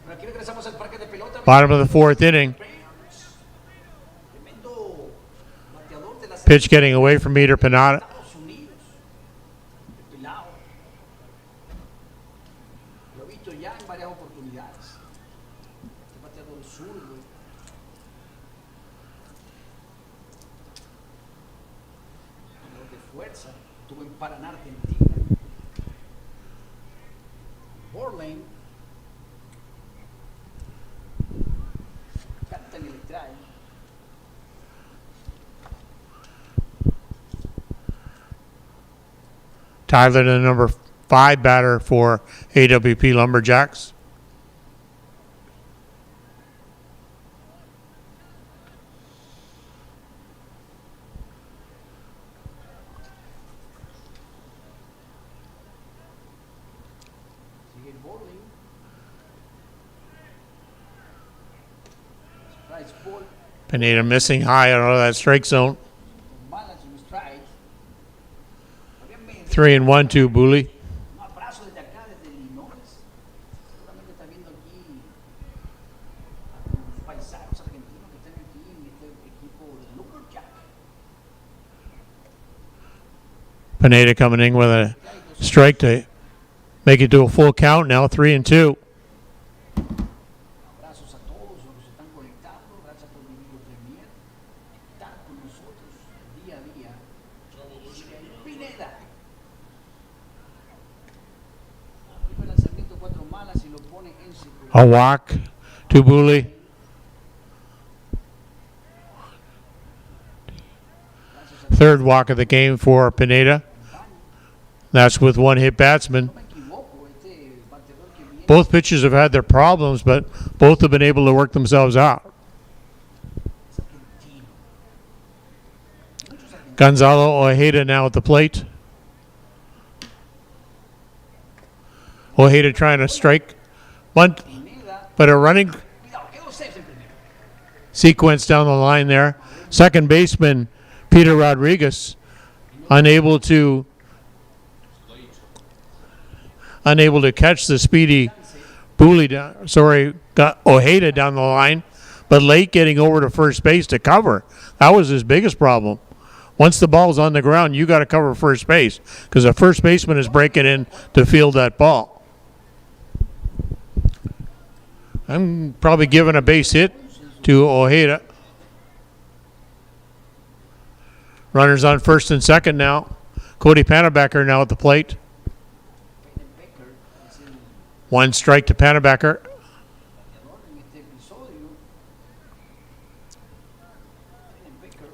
Aquí regresamos al parque de pelota. Bottom of the fourth inning. Tremendo bateador de la Pitch getting away from Peter Pineda. Estados Unidos. El pelao. Lo he visto ya en varias oportunidades. Este bateador zurdo. Bateador de fuerza. Estuvo en Paraná, Argentina. Borlane. Canta y le trae. Tyler, the number 5 batter for AWP Lumberjacks. Sigue el Borlane. Strikes ball. Pineda missing high out of that strike zone. Malas y strikes. 3-1 to Booley. Un abrazo desde acá, desde Illinois. Seguramente está viendo aquí a los paisanos argentinos que están aquí en este equipo de Lumberjack. Pineda coming in with a strike to make it to a full count now, 3-2. Abrazos a todos los que se están conectando. Gracias por vivir los Premier. Estar con nosotros día a día. Pineda. Primer lanzamiento, 4 malas y lo pone en círculo. A walk to Booley. Third walk of the game for Pineda. That's with one hit batsman. No me equivoco, este bateador que viene. Both pitchers have had their problems, but both have been able to work themselves out. Es argentino. Muchos argentinos. Gonzalo Ojeda now at the plate. Ojeda trying to strike. Bunt, Pineda. but a running Cuidado, quedó safe en primero. sequence down the line there. Second baseman Peter Rodriguez unable to catch the speedy Booley down, got Ojeda down the line, but late getting over to first base to cover. That was his biggest problem. Once the ball's on the ground, you got to cover first base because the first baseman is breaking in to field that ball. I'm probably giving a base hit to Ojeda. Runners on first and second now. Cody Panabacker now at the plate. Becker es el One strike to Panabacker. bateador en este episodio. Becker.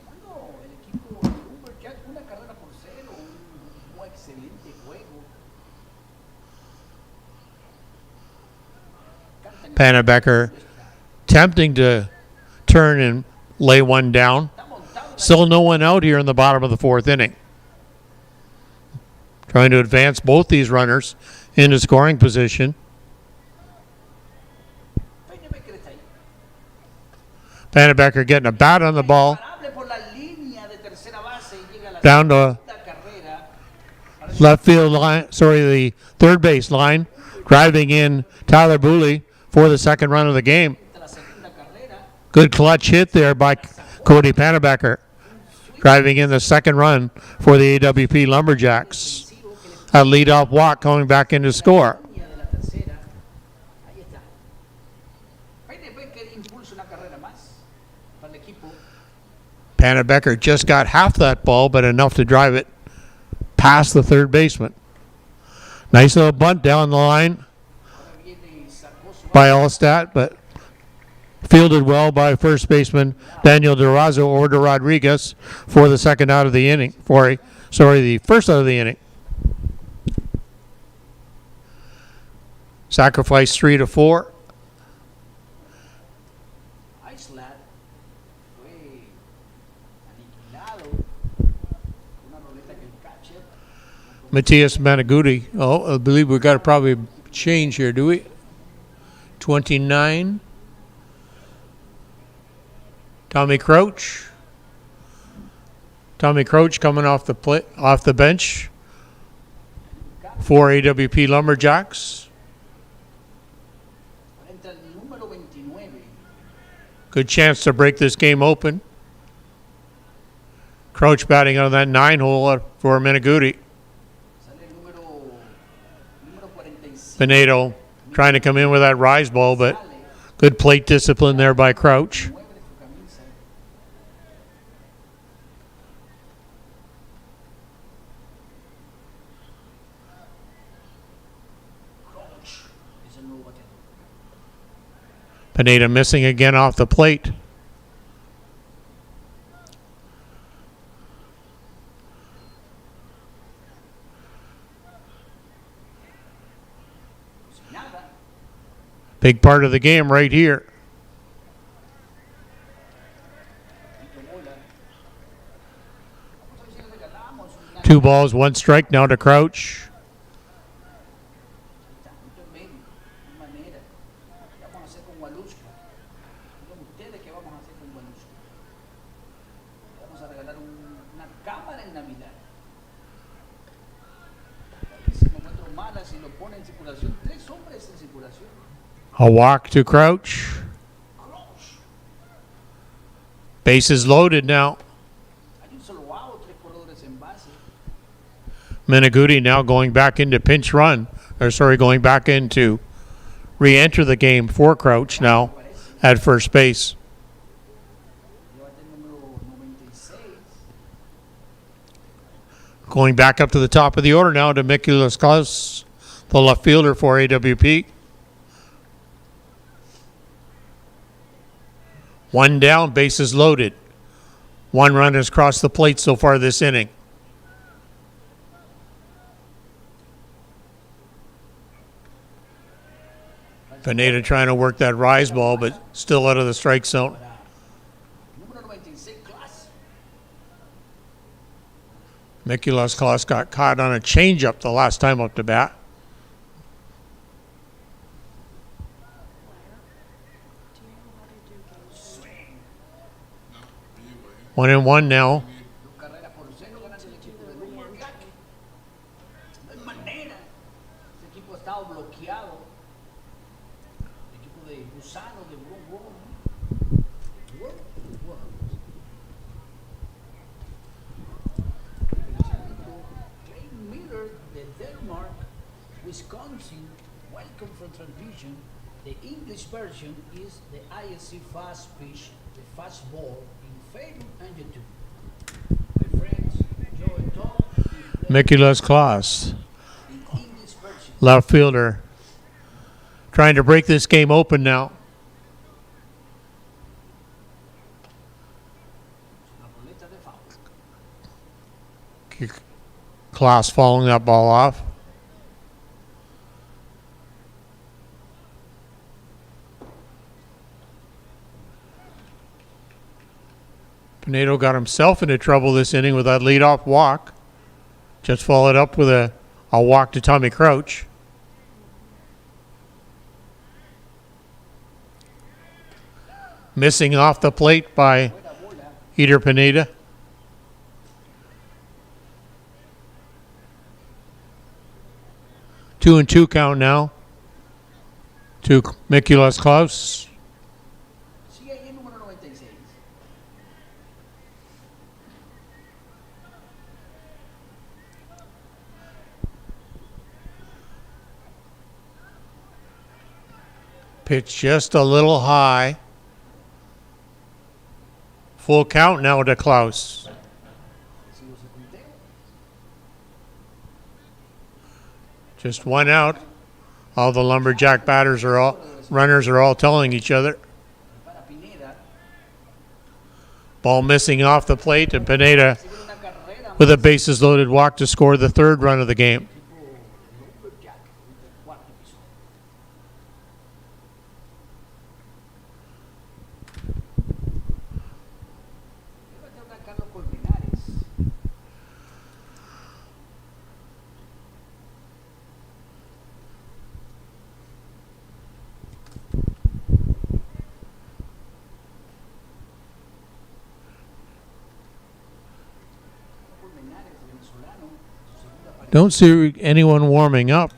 Ganando el equipo de Lumberjack una carrera por cero. Un excelente juego. Canta Pannebecker tempting to turn and lay one down. Still no one out here in the bottom of the fourth inning. Trying to advance both these runners into scoring position. Pannebecker getting a bat on the ball. Down to left field line, the third base line. Driving in Tyler Booley for the second run of the game. Good clutch hit there by Cody Pannebecker. Driving in the second run for the AWP Lumberjacks. A leadoff walk coming back in to score. Pannebecker just got half that ball, but enough to drive it past the third baseman. Nice little bunt down the line by Allstat, but fielded well by first baseman Daniel Durazo or De Rodriguez for the second out of the inning. The first out of the inning. Sacrifice 3-4. Matias Managuti. Oh, I believe we've got to probably change here, do we? 29. Tommy Crouch. Tommy Crouch coming off the bench for AWP Lumberjacks. Good chance to break this game open. Crouch batting on that 9-hole for Managuti. Pinedo trying to come in with that rise ball, but good plate discipline there by Crouch. Pineda missing again off the plate. Big part of the game right here. Two balls, one strike now to Crouch. A walk to Crouch. Bases loaded now. Managuti now going back into pinch run. Going back into re-enter the game for Crouch now at first base. Going back up to the top of the order now to Mikulas Klaus, the left fielder for AWP. One down, bases loaded. One run has crossed the plate so far this inning. Pineda trying to work that rise ball, but still out of the strike zone. Mikulas Klaus got caught on a changeup the last time up to bat. 1-1 now. Wisconsin, welcome from transmission. The English version is the ISC fast pitch, the fastball in Facebook and YouTube. My friends, Joe and Tom. Mikulas Klaus, left fielder, trying to break this game open now. Klaus following that ball off. Pinedo got himself into trouble this inning with that leadoff walk. Just followed up with a walk to Tommy Crouch. Missing off the plate by Eder Pineda. Two and two count now to Mikulas Klaus. Sigue ahí el número 96. Pitch just a little high. Full count now to Klaus. Just one out. All the Lumberjack runners are all telling each other. Ball missing off the plate, and Pineda with a bases loaded walk to score the third run of the game. Don't see anyone warming up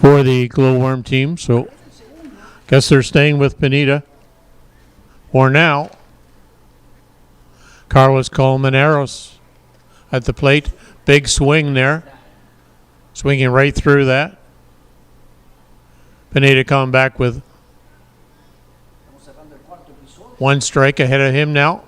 for the Glowworm team, so guess they're staying with Pineda for now. Carlos Colmenares at the plate. Big swing there. Swinging right through that. Pineda coming back with one strike ahead of him now.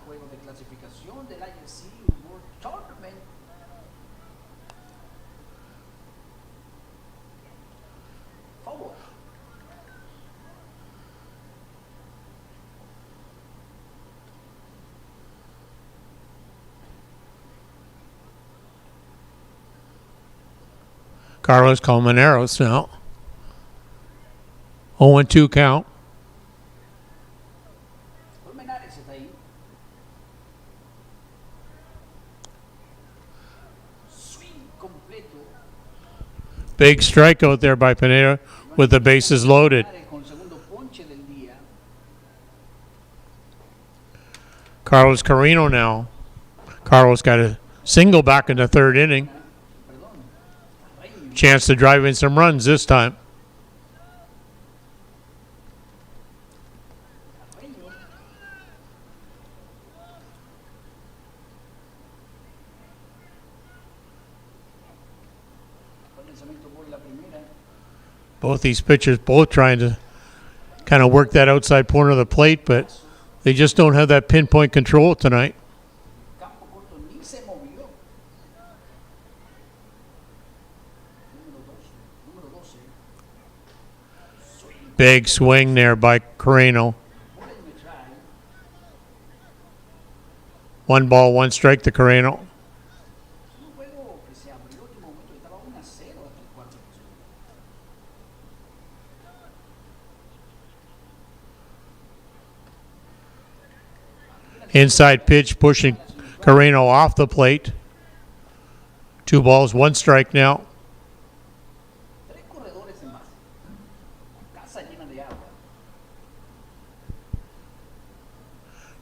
Carlos Colmenares now. 0-2 count. Big strikeout there by Pineda with the bases loaded. Carlos Carino now. Carlos got a single back in the third inning. Chance to drive in some runs this time. Both these pitchers trying to kind of work that outside corner of the plate, but they just don't have that pinpoint control tonight. Big swing there by Carino. 1 ball, 1 strike to Carino. Inside pitch pushing Carino off the plate. 2 balls, 1 strike now.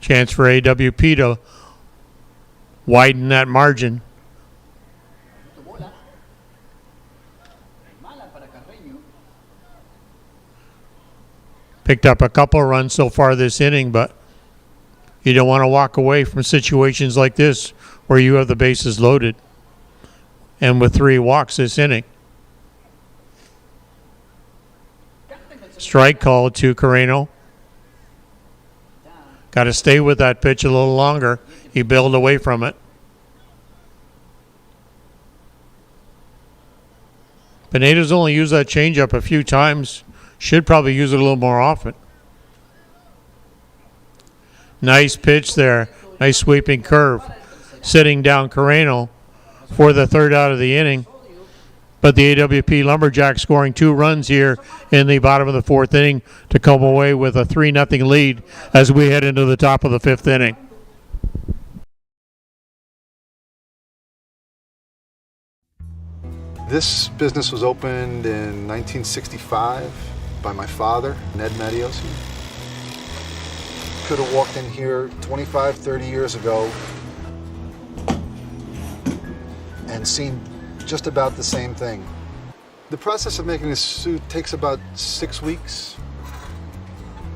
Chance for AWP to widen that margin. Picked up a couple of runs so far this inning, but you don't want to walk away from situations like this where you have the bases loaded. And with 3 walks this inning. Strike call to Carino. Got to stay with that pitch a little longer. He bailed away from it. Pineda's only used that changeup a few times. Should probably use it a little more often. Nice pitch there. Nice sweeping curve. Sitting down Carino for the 3rd out of the inning. But the AWP Lumberjacks scoring 2 runs here in the bottom of the 4th inning to come away with a 3-0 lead as we head into the top of the 5th inning. This business was opened in 1965 by my father, Ned Mattiosi. Could have walked in here 25, 30 years ago and seen just about the same thing. The process of making this suit takes about 6 weeks.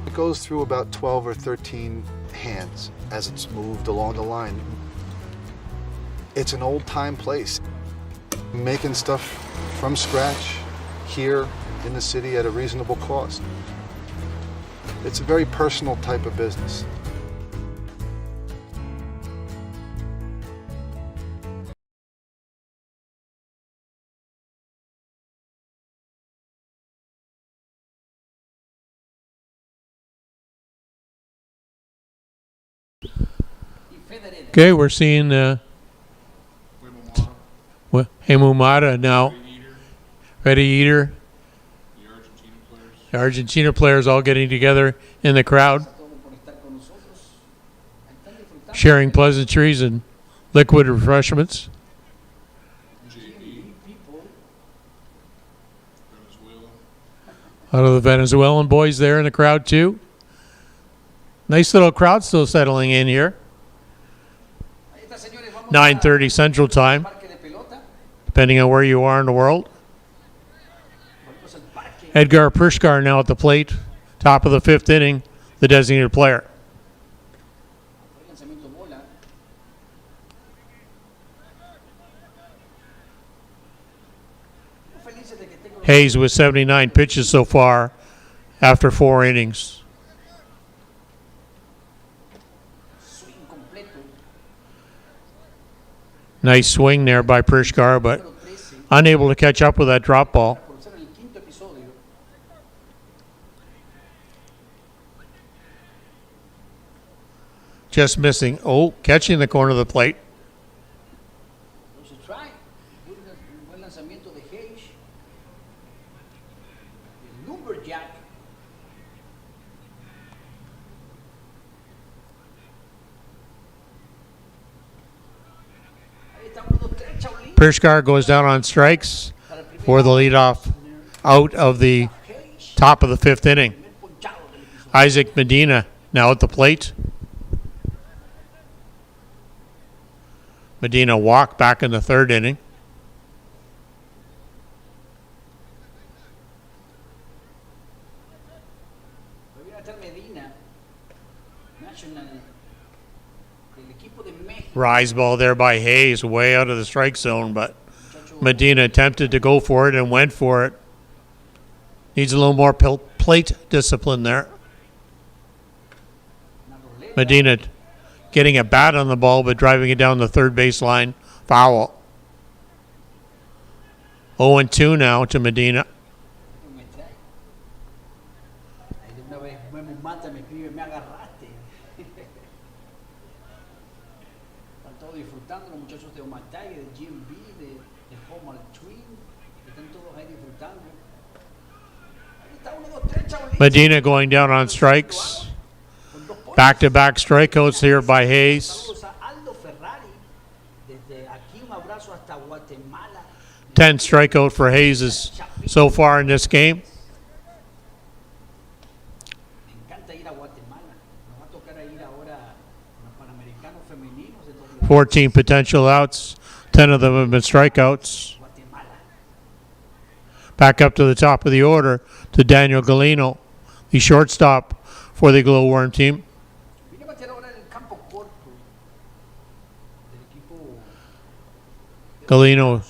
It goes through about 12 or 13 hands as it's moved along the line. It's an old-time place. Making stuff from scratch here in the city at a reasonable cost. It's a very personal type of business. Okay, we're seeing Hemumara now. Ready Eater. The Argentina players all getting together in the crowd, sharing pleasantries and liquid refreshments. Out of the Venezuelan boys there in the crowd too. Nice little crowd still settling in here. 9:30 Central Time, depending on where you are in the world. Edgar Prishkar now at the plate, top of the 5th inning, the designated player. Hayes with 79 pitches so far after 4 innings. Nice swing there by Prishkar, but unable to catch up with that drop ball. Just missing. Oh, catching the corner of the plate. Lumberjack. Prishkar goes down on strikes for the leadoff out of the top of the 5th inning. Isaac Medina now at the plate. Medina walked back in the 3rd inning. Rise ball there by Hayes, way out of the strike zone, but Medina attempted to go for it and went for it. Needs a little more plate discipline there. Medina getting a bat on the ball, but driving it down the 3rd baseline. Foul. 0-2 now to Medina. Disfrutando los muchachos de Omatay, de GMB, de Home Twin, que están todos ahí disfrutando. Ahí está 1, 2, 3, chavalín. Medina going down on strikes. Back-to-back strikeouts here by Hayes. 10 strikeout for Hayes so far in this game. 14 potential outs. 10 of them have been strikeouts. Back up to the top of the order to Daniel Galino, the shortstop for the Glowworm team. Galino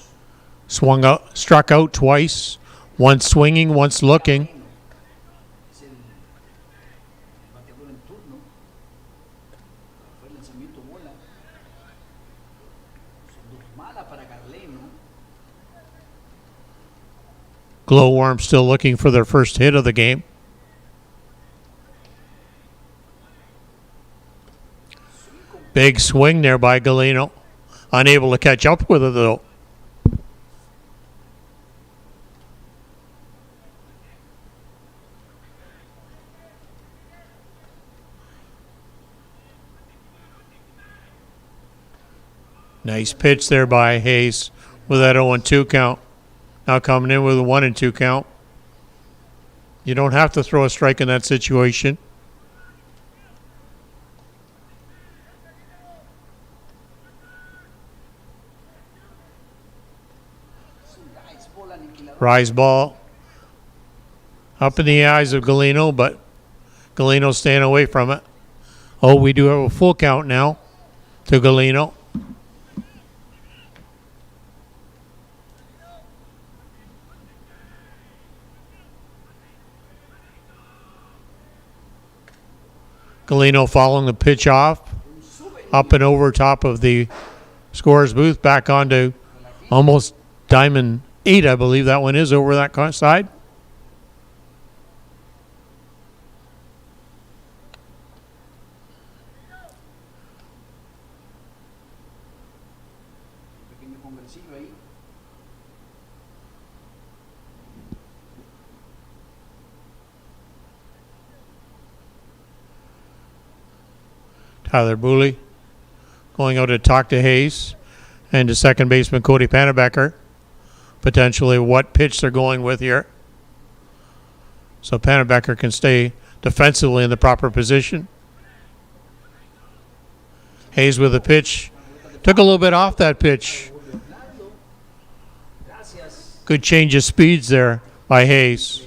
struck out twice, once swinging, once looking. Glowworm still looking for their first hit of the game. Big swing there by Galino. Unable to catch up with it though. Nice pitch there by Hayes with that 0-2 count. Now coming in with a 1-2 count. You don't have to throw a strike in that situation. Rise ball up in the eyes of Galeno, but Galeno staying away from it. Oh, we do have a full count now to Galeno. Galeno following the pitch off, up and over top of the scorer's booth, back onto almost diamond 8, I believe that one is, over that side. Tyler Booley going out to talk to Hayes and to second baseman Cody Pannebecker. Potentially what pitch they're going with here. So Pannebecker can stay defensively in the proper position. Hayes with a pitch. Took a little bit off that pitch. Good change of speeds there by Hayes.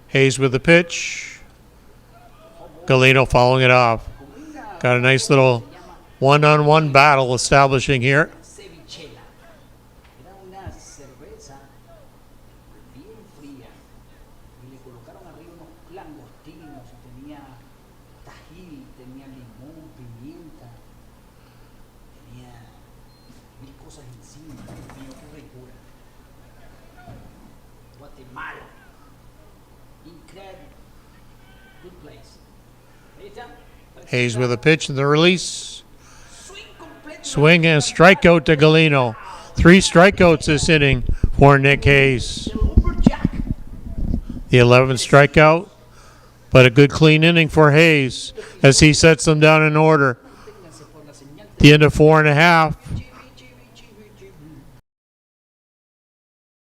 Hayes with the pitch. Galeno following it off. Got a nice little one-on-one battle establishing here. Hayes with a pitch and the release. Swing and strikeout to Galeno. 3 strikeouts this inning for Nick Hayes. The 11th strikeout, but a good clean inning for Hayes as he sets them down in order. The end of 4.5.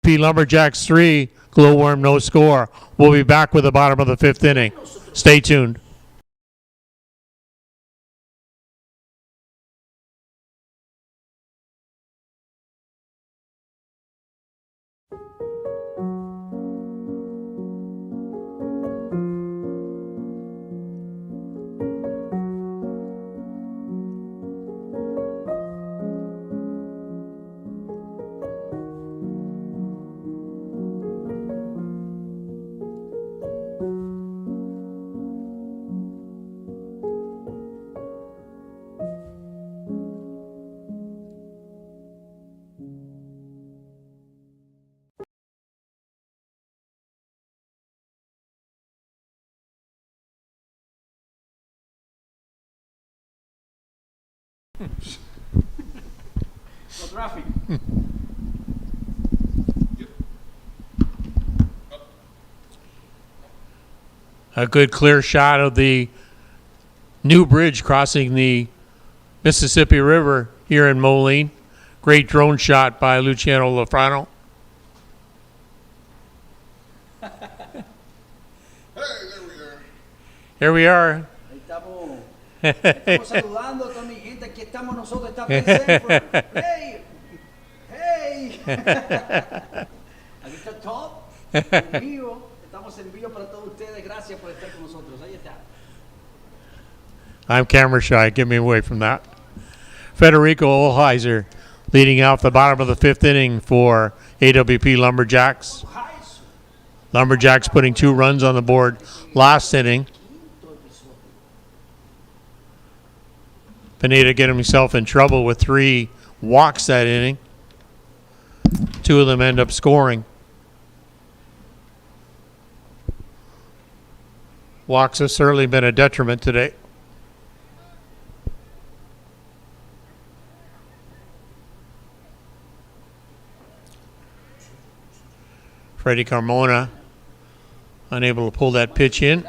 Lumberjacks 3, Glowworm no score. We'll be back with the bottom of the 5th inning. Stay tuned. No traffic. A good clear shot of the new bridge crossing the Mississippi River here in Moline. Great drone shot by Luciano Lafrano. Hey, there we are. Here we are. Estamos saludando a toda mi gente. Aquí estamos nosotros. Está presente. Hey, hey. Aquí está Top. En vivo. Estamos en vivo para todos ustedes. Gracias por estar con nosotros. Ahí está. I'm camera shy. Get me away from that. Federico Olheiser leading off the bottom of the 5th inning for AWP Lumberjacks. Lumberjacks putting 2 runs on the board last inning. Pineda getting himself in trouble with 3 walks that inning. 2 of them end up scoring. Walks have certainly been a detriment today. Freddie Carmona unable to pull that pitch in.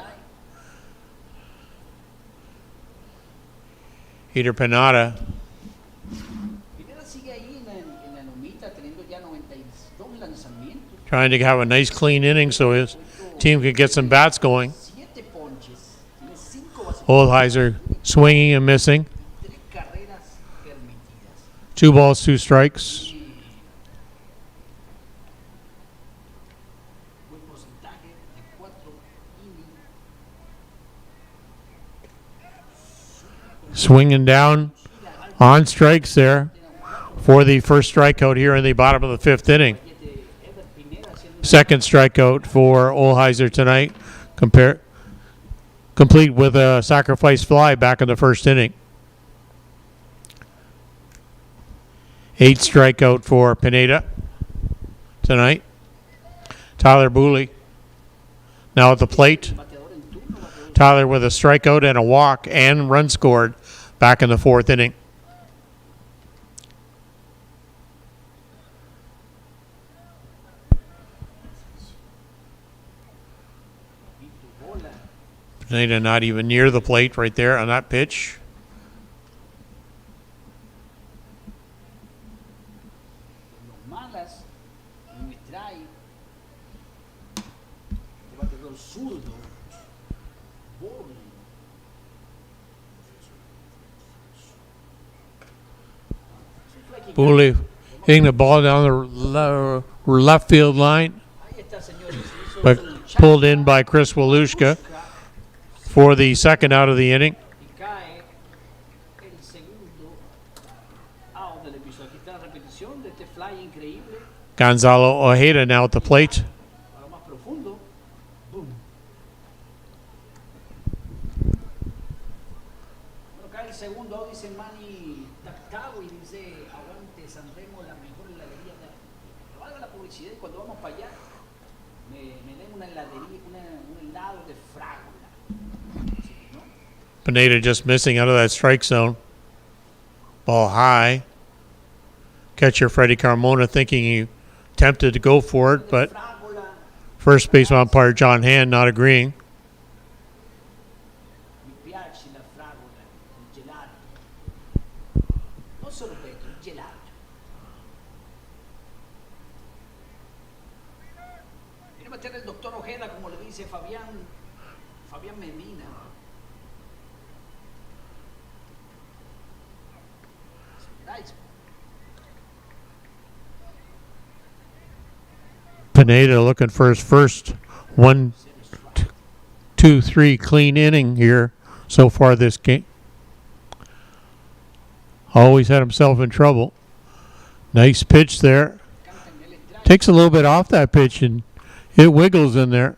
Peter Pineda Pineda sigue ahí en la lomita teniendo ya 92 lanzamientos, trying to have a nice clean inning so his team could get some bats going. 7 ponches, tiene 5 bases, Oldheiser swinging and missing. 3 carreras permitidas. 2 balls, 2 strikes. Buen porcentaje de 4 innings. Swinging down on strikes there for the first strikeout here in the bottom of the 5th inning. Second strikeout for Oldheiser tonight, complete with a sacrifice fly back in the 1st inning. 8th strikeout for Pineda tonight. Tyler Booley now at the plate. Tyler with a strikeout and a walk and run scored back in the 4th inning. Pineda not even near the plate right there on that pitch. Malas, un strike. Este bateador zurdo. Bowling. Booley hitting the ball down the left field line, Ahí está, señores. Hizo but su lucha pulled in by Chris Walushka for the second out of the inning. y cae el segundo out del episodio. Aquí está la repetición de este fly increíble. Gonzalo Ojeda now at the plate. Para más profundo. Boom. Bueno, cae el segundo out, dice Manny Tactago y dice aguante San Remo, la mejor heladería de que valga la publicidad y cuando vamos para allá me den una heladería, un helado de frágula. ¿No? Pineda just missing out of that strike zone. Ball high. Catcher Freddie Carmona thinking he tempted to go for it, but Frágula, first base umpire John Hand not agreeing. mi piace la fragola, il gelato. Non sorbetto, il gelato. Viene a meter el doctor Ojeda, como le dice Fabián Medina. Nice. Pineda looking for his first 1, 2, 3 clean inning here so far this game. Always had himself in trouble. Nice pitch there. Takes a little bit off that pitch and it wiggles in there.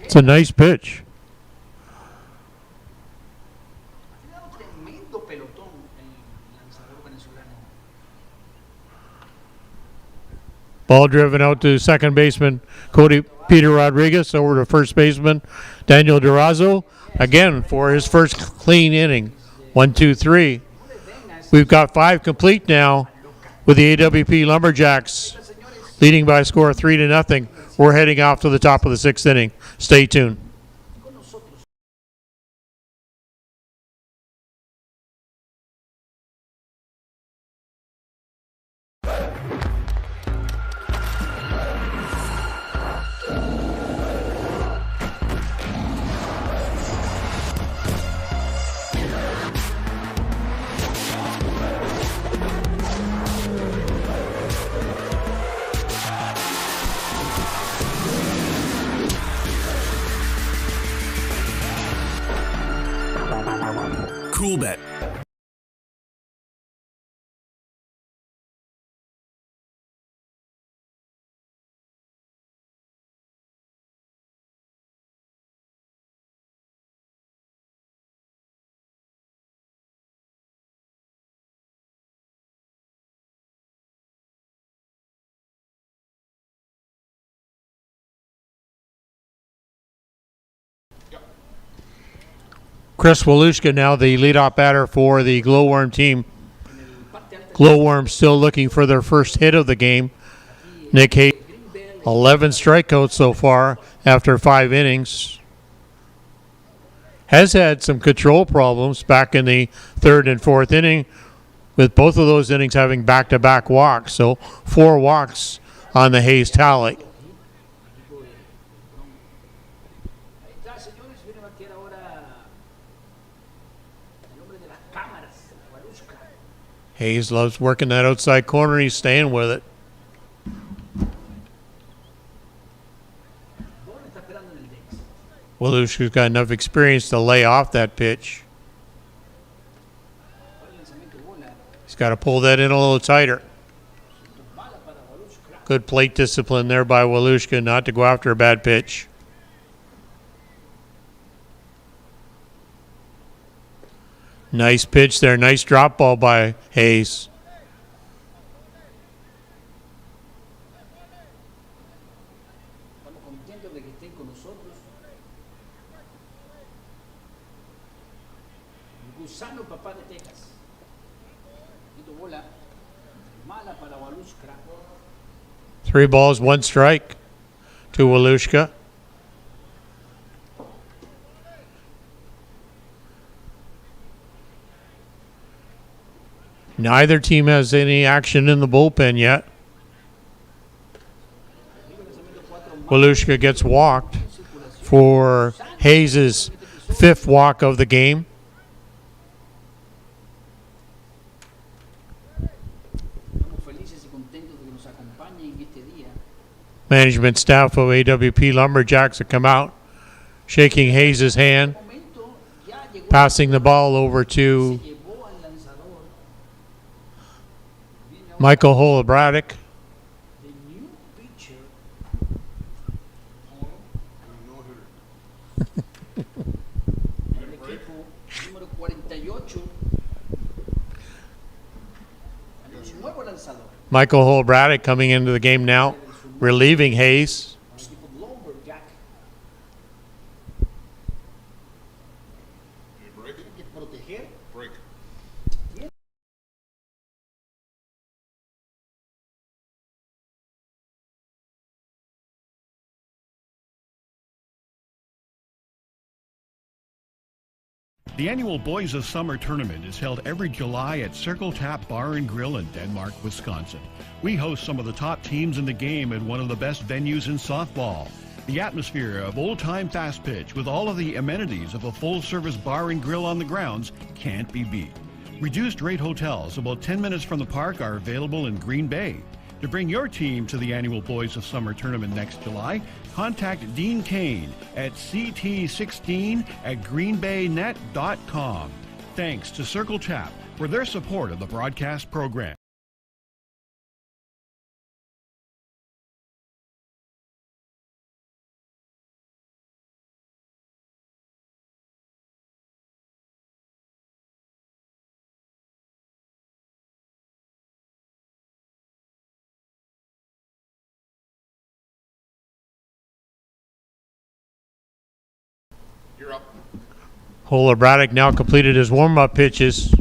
It's a nice pitch. Ha tirado tremendo pelotón el lanzador venezolano. Ball driven out to second baseman Peter Rodriguez, over to first baseman Daniel Durazo, again for his first clean inning. 1, 2, 3. We've got 5 complete now with the AWP Lumberjacks leading by a score of 3-0. We're heading off to the top of the 6th inning. Stay tuned. Cool Bet. Chris Walushka now the leadoff batter for the GLOWWORM team. GLOWWORM still looking for their first hit of the game. Nick Hayes 11 strikeouts so far after 5 innings. Has had some control problems back in the 3rd and 4th inning, with both of those innings having back-to-back walks. So 4 walks on the Hayes tally. Hayes loves working that outside corner. He's staying with it. Walushka's got enough experience to lay off that pitch. He's got to pull that in a little tighter. Good plate discipline there by Walushka not to go after a bad pitch. Nice pitch there. Nice drop ball by Hayes. Three balls, 1 strike to Walushka. Neither team has any action in the bullpen yet. Walushka gets walked for Hayes' 5th walk of the game. Management staff of AWP Lumberjacks have come out, shaking Hayes' hand, passing the ball over to Michael Holobratic. Michael Holobratic coming into the game now, relieving Hayes. The annual Boys of Summer tournament is held every July at Circle Tap Bar and Grill in Denmark, Wisconsin. We host some of the top teams in the game at one of the best venues in softball. The atmosphere of old-time fast pitch with all of the amenities of a full-service bar and grill on the grounds can't be beat. Reduced rate hotels about 10 minutes from the park are available in Green Bay. To bring your team to the annual Boys of Summer tournament next July, contact Dean Kane at ct16@greenbaynet.com. Thanks to Circle Tap for their support of the broadcast program. You're up. Holobratic now completed his warm-up pitches.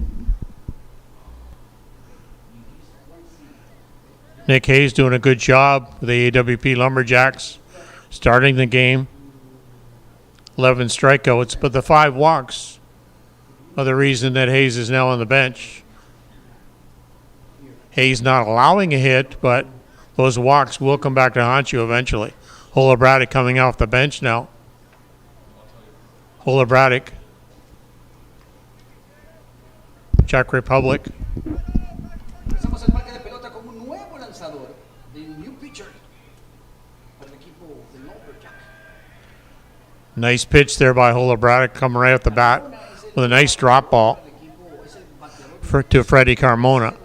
Nick Hayes doing a good job with the AWP Lumberjacks, starting the game. 11 strikeouts, but the 5 walks are the reason that Hayes is now on the bench. Hayes not allowing a hit, but those walks will come back to haunt you eventually. Holobratic coming off the bench now. Holobratic, Czech Republic. Pasamos el parque de pelota con un nuevo lanzador, the new pitcher para el equipo de LUMBERJACKS. Nice pitch there by Holobratic, coming right off the bat with a nice drop ball to Freddie Carmona.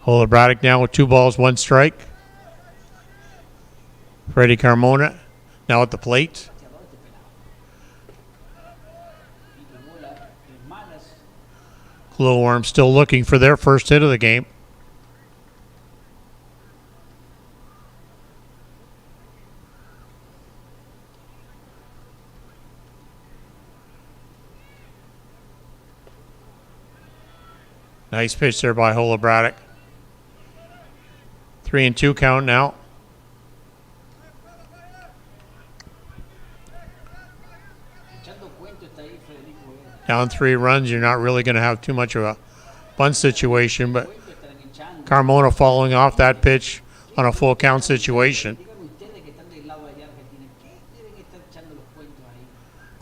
Holobratic now with 2 balls, 1 strike. Freddie Carmona now at the plate. GLOWWORM still looking for their first hit of the game. Nice pitch there by Holobratic. 3-2 count now. Down 3 runs, you're not really going to have too much of a bunt situation, but Carmona following off that pitch on a full count situation.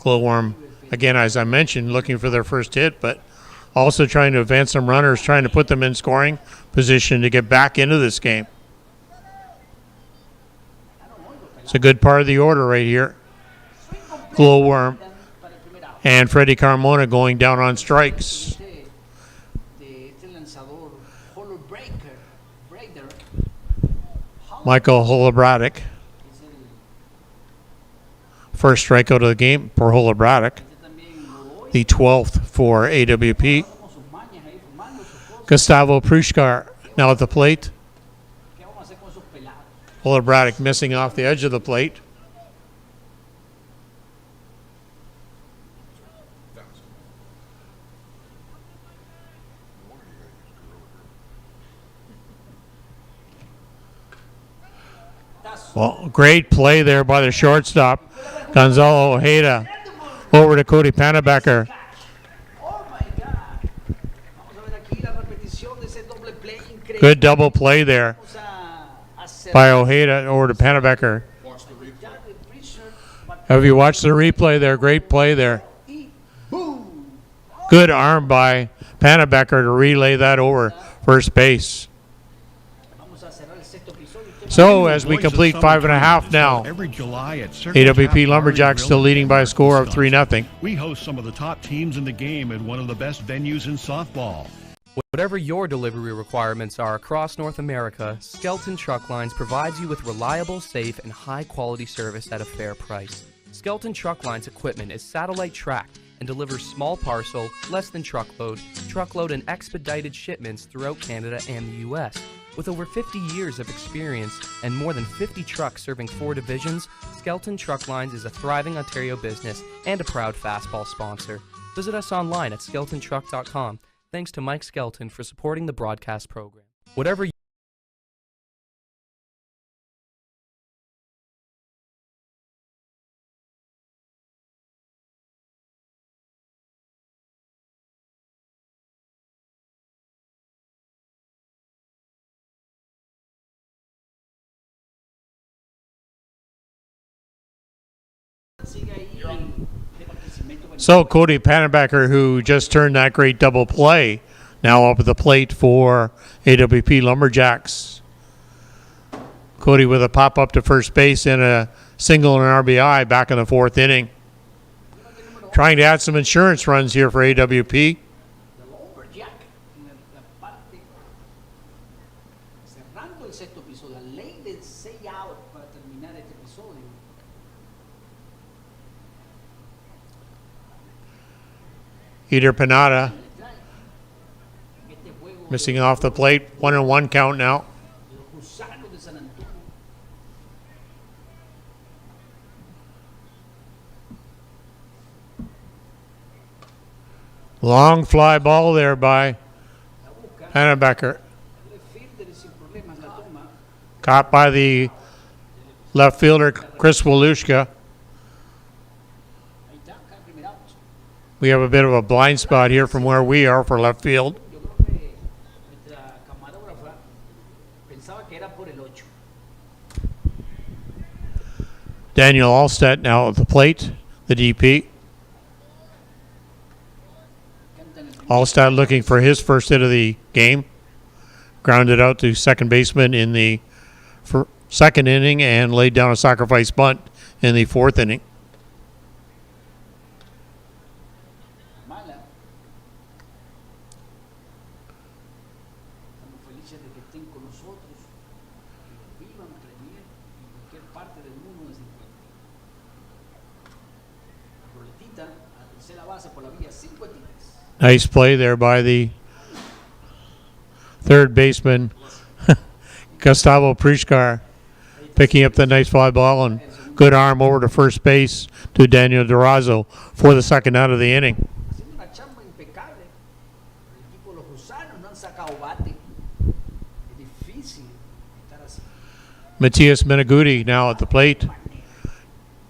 GLOWWORM, again, as I mentioned, looking for their first hit, but also trying to advance some runners, trying to put them in scoring position to get back into this game. It's a good part of the order right here. GLOWWORM and Freddie Carmona going down on strikes. Michael Holobratic. First strikeout of the game for Holobratic. The 12th for AWP. Gustavo Prushkar now at the plate. Holobratic missing off the edge of the plate. Well, great play there by the shortstop, Gonzalo Ojeda, over to Cody Panabaker. Good double play there by Ojeda over to Panabaker. Have you watched the replay there? Great play there. Good arm by Panabaker to relay that over first base. So as we complete 5.5 now, AWP Lumberjacks still leading by a score of 3-0. We host some of the top teams in the game at one of the best venues in softball. Whatever your delivery requirements are across North America, Skelton Truck Lines provides you with reliable, safe, and high-quality service at a fair price. Skelton Truck Lines equipment is satellite tracked and delivers small parcel, less than truckload, and expedited shipments throughout Canada and the U.S. With over 50 years of experience and more than 50 trucks serving 4 divisions, Skelton Truck Lines is a thriving Ontario business and a proud fastball sponsor. Visit us online at skeltontruck.com. Thanks to Mike Skelton for supporting the broadcast program. Whatever So Cody Panabaker, who just turned that great double play, now up at the plate for AWP Lumberjacks. Cody with a pop up to first base and a single and an RBI back in the 4th inning. Trying to add some insurance runs here for AWP. Eder Panada missing off the plate. 1-1 count now. Long fly ball there by Panabaker. Caught by the left fielder, Chris Walushka. We have a bit of a blind spot here from where we are for left field. Daniel Alstead now at the plate, the DP. Alstead looking for his first hit of the game. Grounded out to second baseman in the second inning and laid down a sacrifice bunt in the 4th inning. Nice play there by the third baseman, Gustavo Prishkar, picking up the nice fly ball and good arm over to first base to Daniel Durazo for the second out of the inning. Haciendo una chamba impecable. El equipo de los gusanos no han sacado bate. Es difícil estar así. Matias Menegudi now at the plate.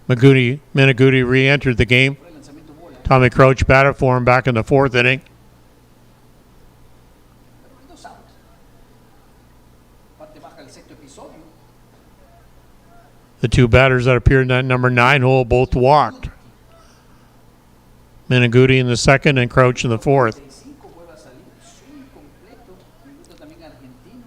Menegudi re-entered the game. Fue el lanzamiento bola. Tommy Crouch batted for him back in the fourth inning. Pero hay 2 outs. Parte baja el sexto episodio. The two batters that appeared in that number 9 hole both walked. Menegudi in the second and Crouch in the fourth. 35 vuelve a salir. Swing completo. Minuto también argentino.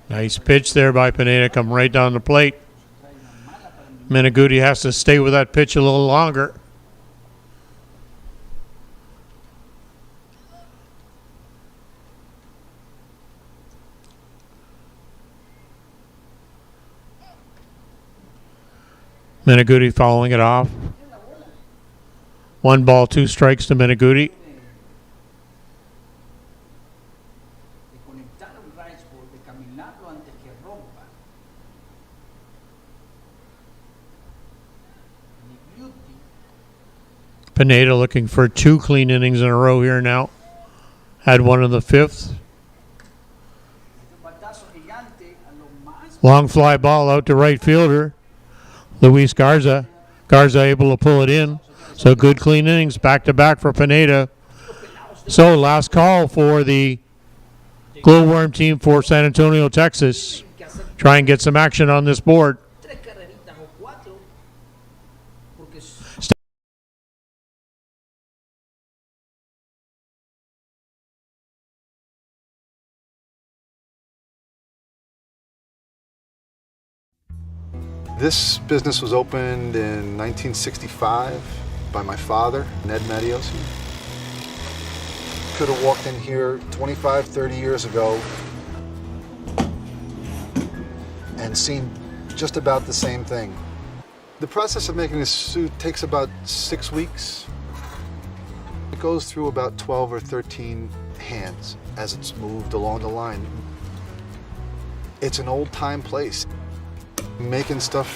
Nice pitch there by Pineda, come right down the plate. Menegudi has to stay with that pitch a little longer. Menegudi following it off. 1 ball, 2 strikes to Menegudi. De conectar un rice ball, de caminarlo antes que rompa. Y Beauty. Pineda looking for 2 clean innings in a row here now. Had one in the 5th. Un batazo gigante a lo más. Long fly ball out to right fielder. Luis Garza. Garza able to pull it in. So good clean innings back to back for Pineda. So last call for the Glowworm team for San Antonio, Texas. Try and get some action on this board. 3 carreritas o 4. Porque This business was opened in 1965 by my father, Ned Mattios. Could have walked in here 25, 30 years ago and seen just about the same thing. The process of making this suit takes about 6 weeks. It goes through about 12 or 13 hands as it's moved along the line. It's an old-time place. Making stuff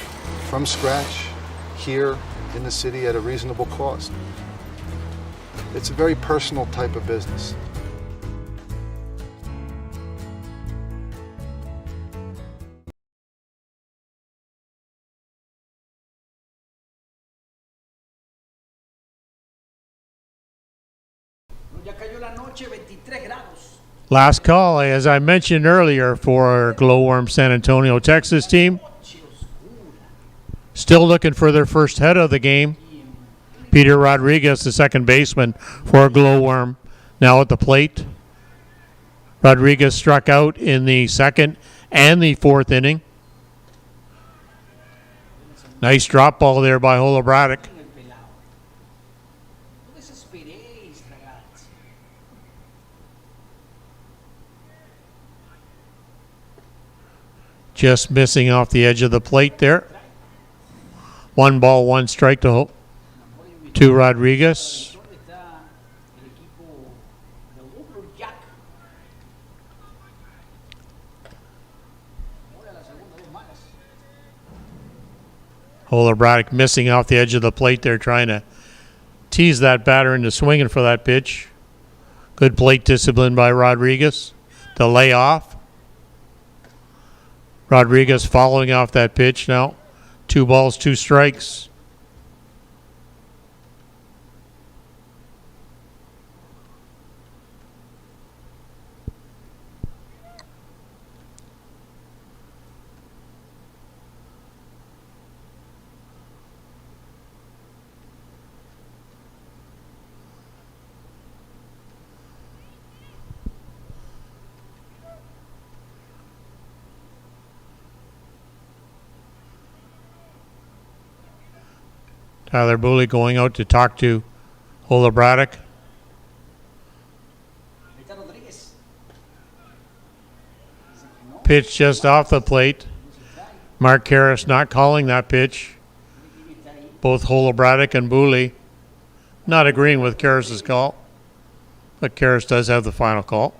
from scratch here in the city at a reasonable cost. It's a very personal type of business. ya cayó la noche, 23 grados. Last call, as I mentioned earlier, for Glowworm San Antonio, Texas team. Still looking for their first head of the game. Peter Rodriguez, the second baseman for Glowworm, now at the plate. Rodriguez struck out in the second and the fourth inning. Nice drop ball there by Holobratic. No desesperéis, ragazzi. Just missing off the edge of the plate there. 1 ball, 1 strike to Rodriguez. ¿Dónde está el equipo de LUMBERJACKS? Ahora la segunda, 2 malas. Holobratic missing off the edge of the plate there, trying to tease that batter into swinging for that pitch. Good plate discipline by Rodriguez to lay off. Rodriguez following off that pitch now. 2 balls, 2 strikes. Tyler Booley going out to talk to Holobratic. Ahí está Rodríguez. pitch just off the plate. Mark Karras not calling that pitch. Both Holobratic and Booley not agreeing with Karras' call. But Karras does have the final call.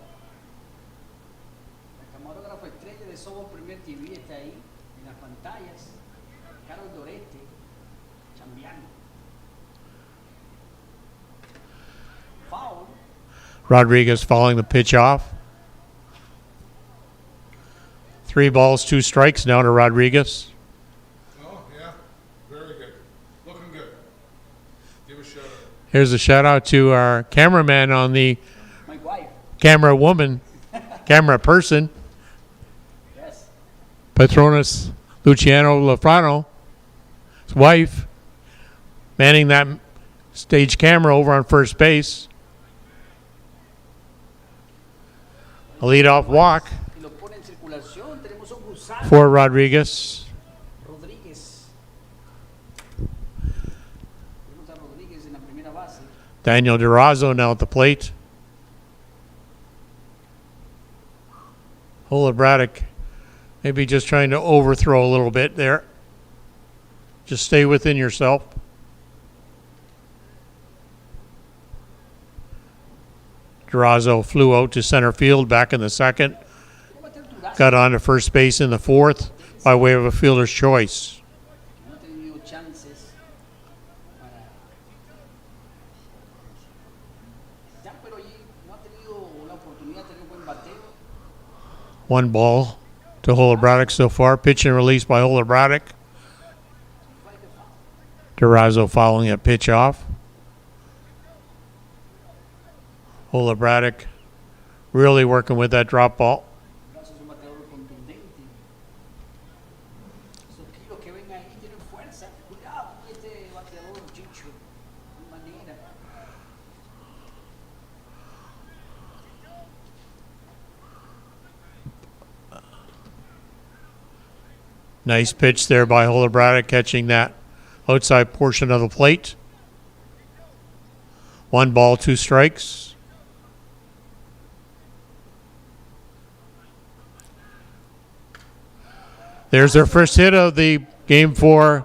Rodriguez following the pitch off. 3 balls, 2 strikes now to Rodriguez. Oh, yeah. Very good. Looking good. Give a shout out. Here's a shout out to our cameraman on the My wife. camera woman, camera person, Yes. Patronus Luciano Lafrano, his wife, manning that stage camera over on first base. A leadoff walk Y lo pone en circulación. Tenemos un gusano. for Rodriguez. Rodríguez. Tenemos a Rodríguez en la primera base. Daniel Durazo now at the plate. Holobratic maybe just trying to overthrow a little bit there. Just stay within yourself. Durazo flew out to center field back in the second. Got on to first base in the fourth by way of a fielder's choice. No ha tenido chances para. Ya, pero allí no ha tenido la oportunidad de tener un buen bateo. 1 ball to Holobratic so far. Pitch and release by Holobratic. Durazo following a pitch off. Holobratic really working with that drop ball. Durazo es un bateador contundente. Esos kilos que ven ahí tienen fuerza. Cuidado con este bateador, Chicho. De manera. Nice pitch there by Holobratic, catching that outside portion of the plate. 1 ball, 2 strikes. There's their first hit of the game for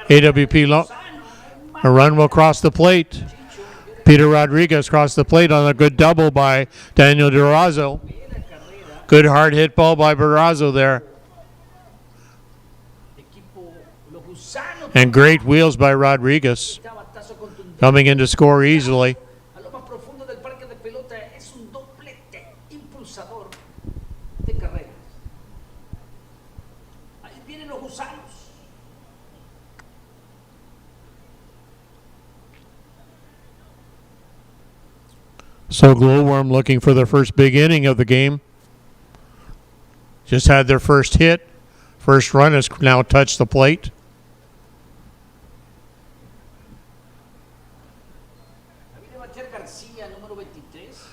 AWP. A run will cross the plate. Peter Rodriguez crossed the plate on a good double by Daniel Durazo. Good hard hit ball by Durazo there. And great wheels by Rodriguez. Coming in to score easily. A lo más profundo del parque de pelota es un doblete impulsador de carreras. Ahí vienen los gusanos. So GLOWWORM looking for their first big inning of the game. Just had their first hit. First run has now touched the plate. Ahí viene Bacher García, número 23,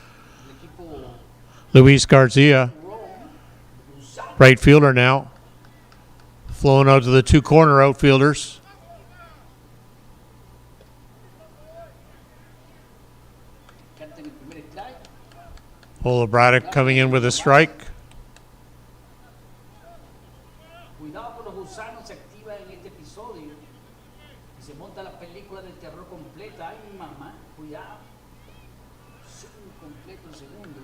del equipo Luis Garcia, Gusano. right fielder now. Flowing out to the 2 corner outfielders. Canta en el primer strike. Holobratic coming in with a strike. Cuidado con los gusanos, se activa en este episodio. Y se monta la película del terror completa. Ay, mamá, cuidado. Zoom completo en segundo.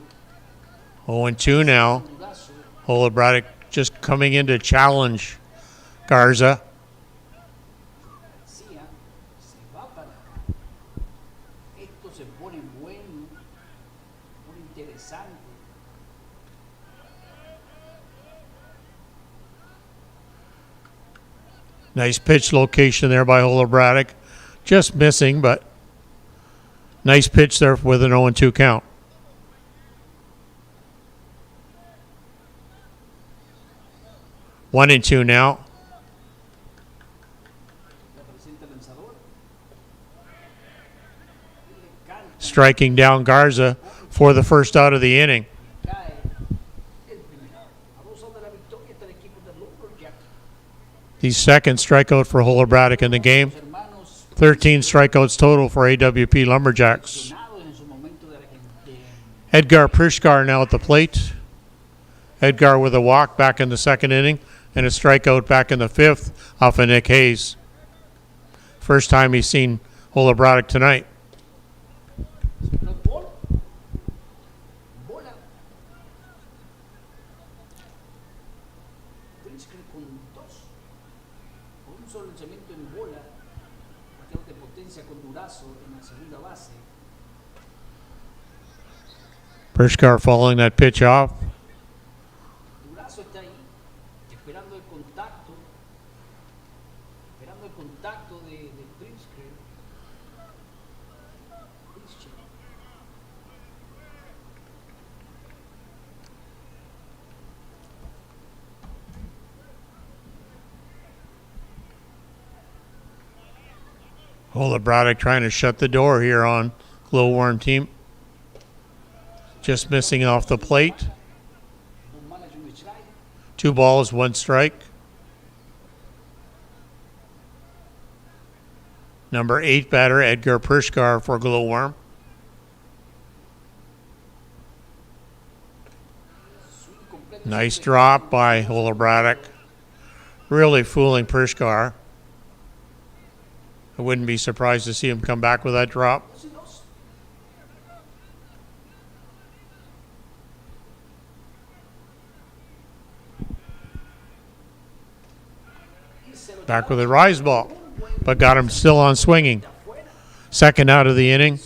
0-2 now. Durazo. Holobratic just coming in to challenge Garza. García se va para. Esto se pone bueno, muy interesante. Nice pitch location there by Holobratic. Just missing, but nice pitch there with an 0-2 count. 1-2 now. Ya presenta el lanzador. Striking down Garza for the first out of the inning. Cae el primero. A 2 de la victoria está el equipo de LUMBERJACKS. The second strikeout for Holobratic in the game. Los hermanos 13 strikeouts total for AWP Lumberjacks. seleccionados en su momento de Argentina. Edgar Prishkar now at the plate. Edgar with a walk back in the second inning and a strikeout back in the fifth off of Nick Hayes. First time he's seen Holobradic tonight. Pershkar following that pitch off. Durazo está ahí, esperando el contacto de Pritzker. Holobradic trying to shut the door here on GLOWWORM team. Just missing off the plate. 2 balls, 1 strike. Number 8 batter, Edgar Pershkar for GLOWWORM. Nice drop by Holobradic. Really fooling Pershkar. I wouldn't be surprised to see him come back with that drop. Back with a rise ball, but got him still on swinging. Second out of the inning.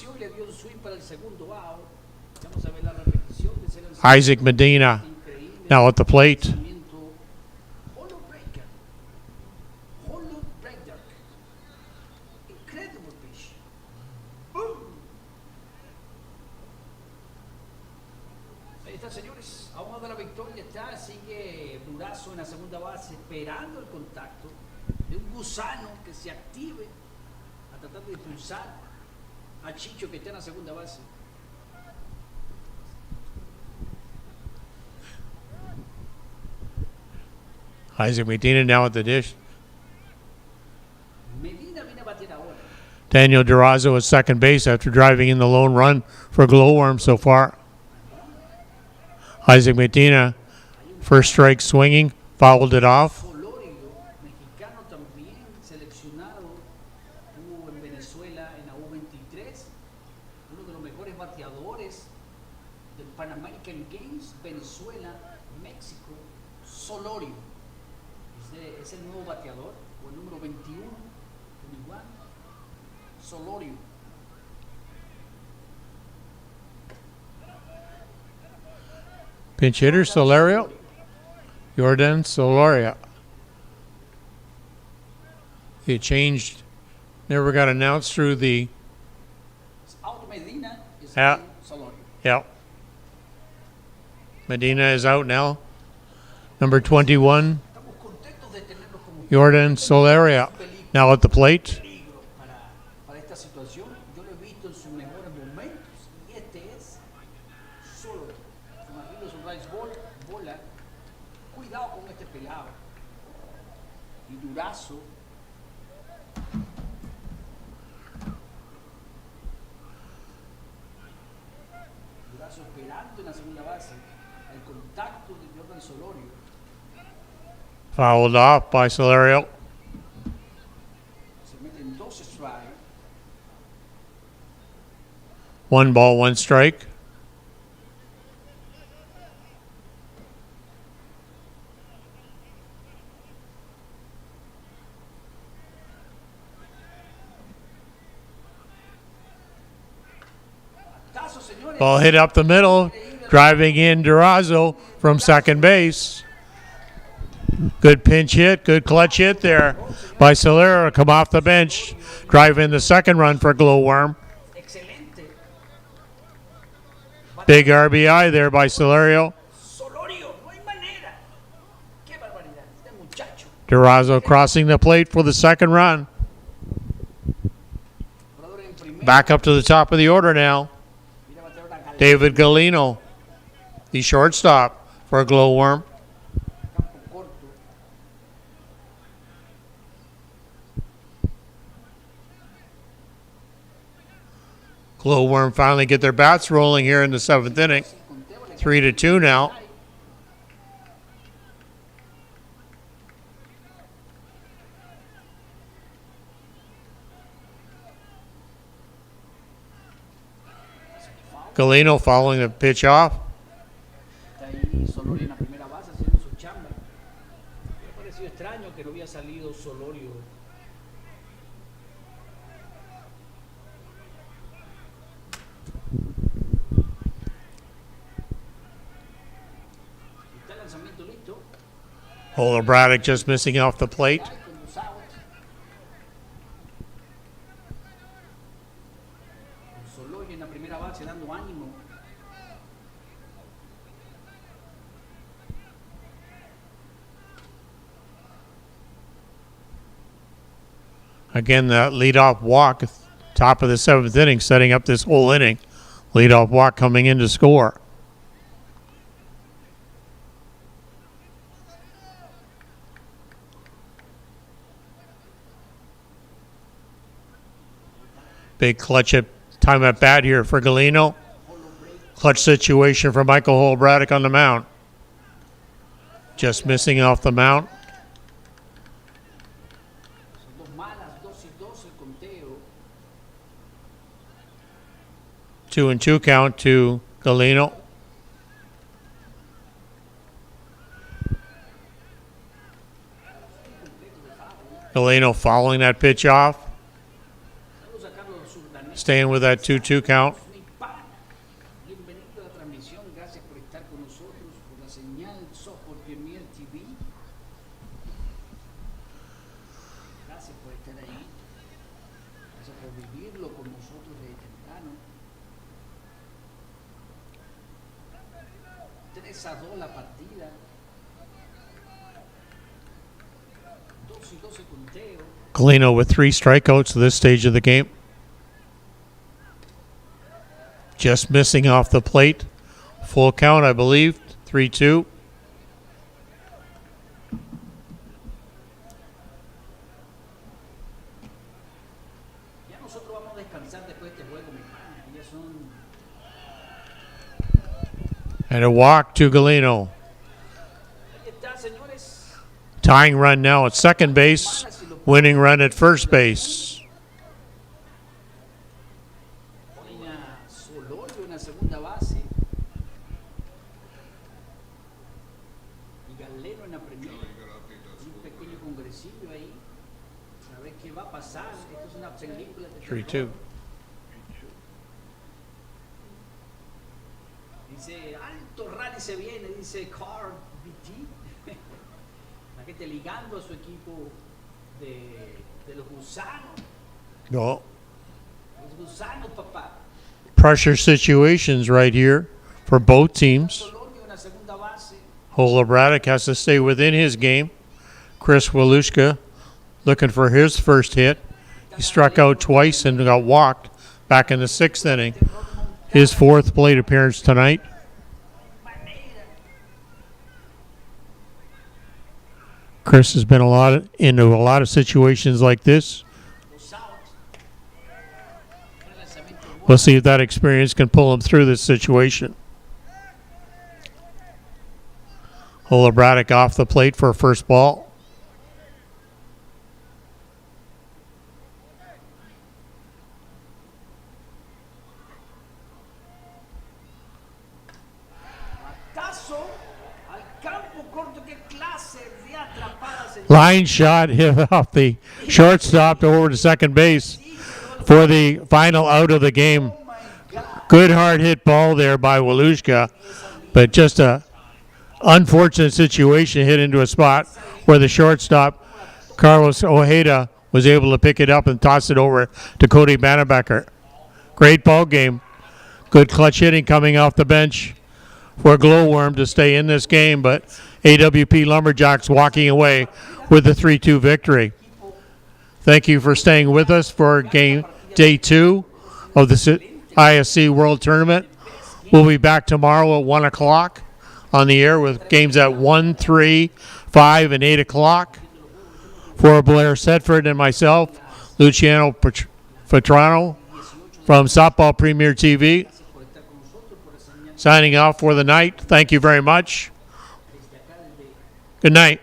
Isaac Medina now at the plate. Ahí está, señores, a un lado de la victoria está, sigue Durazo en la segunda base esperando el contacto de un gusano que se active a tratar de impulsar a Chicho que está en la segunda base. Isaac Medina now at the dish. Medina viene a batir ahora. Daniel Durazo at second base after driving in the lone run for GLOWWORM so far. Isaac Medina, first strike swinging, fouled it off. Solorio, mexicano también seleccionado, estuvo en Venezuela en la U23, uno de los mejores bateadores del Pan American Games, Venezuela, México, Solorio. Es el nuevo bateador, o el número 21, igual, Solorio. Pinch hitter, Solorio. Jordan Soloria. He changed, never got announced through the... Out Medina is Solorio. Yeah. Medina is out now. Number 21, Jordan Soloria, now at the plate. Para esta situación, yo lo he visto en sus mejores momentos, y este es Solorio. Su arriba es un rice ball, bola. Cuidado con este pelado. Y Durazo. Durazo esperando en la segunda base el contacto de Jordan Solorio. Fouled off by Solorio. Se meten 2 strikes. 1 ball, 1 strike. Ball hit up the middle, driving in Durazo from second base. Good pinch hit, good clutch hit there by Solorio. Come off the bench, drive in the second run for GLOWWORM. Big RBI there by Solorio. Durazo crossing the plate for the second run. Back up to the top of the order now. David Galino, the shortstop for GLOWWORM. GLOWWORM finally get their bats rolling here in the 7th inning. 3-2 now. Galeno following the pitch off. Está ahí Solorio en la primera base haciendo su chamba. Me ha parecido extraño que no había salido Solorio. Está el lanzamiento listo. Braddock just missing off the plate. Con los outs. Solorio en la primera base dando ánimo. Again, that leadoff walk, top of the 7th inning, setting up this whole inning. Leadoff walk coming in to score. Big clutch time at bat here for Galeno. Clutch situation for Michael Braddock on the mound. Just missing off the mound. Son dos malas, 2-2 el conteo. 2-2 count to Galeno. Galeno following that pitch off. Staying with that 2-2 count. Bienvenido a la transmisión, gracias por estar con nosotros, por la señal Softball Premier TV. Gracias por estar ahí. Gracias por vivirlo con nosotros desde temprano. 3-2 la partida. 2-2 el conteo. Galeno with 3 strikeouts at this stage of the game. Just missing off the plate. Full count, I believe. 3-2. Ya nosotros vamos a descansar después de este juego, mi pana. Ya son And a walk to Galeno. ahí está, señores. Tying run now at second base. Winning run at first base. Ponen a Solorio en la segunda base. Y Galeno en la primera. Un pequeño congresillo ahí. A ver qué va a pasar. Esto es una película de 3-2. terror. Dice, alto rally se viene, dice Car BT. La gente ligando a su equipo de los gusanos. No. Los gusanos, papá. Pressure situations right here for both teams. Solorio en la segunda base. Braddock has to stay within his game. Chris Walushka looking for his first hit. He struck out twice and got walked back in the 6th inning. His 4th plate appearance tonight. Chris has been into a lot of situations like this. We'll see if that experience can pull him through this situation. Braddock off the plate for a first ball. Line shot hit off the shortstop over to second base for the final out of the game. Good hard hit ball there by Walushka, but just a unfortunate situation, hit into a spot where the shortstop, Carlos Ojeda, was able to pick it up and toss it over to Cody Bannebecker. Great ball game. Good clutch hitting coming off the bench for GLOWWORM to stay in this game, but AWP Lumberjacks walking away with the 3-2 victory. Thank you for staying with us for game day 2 of the ISC World Tournament. We'll be back tomorrow at 1 o'clock on the air with games at 1, 3, 5, and 8 o'clock. For Blair Sedford and myself, Luciano Petrano from Softball Premier TV, signing off for the night. Thank you very much. Good night.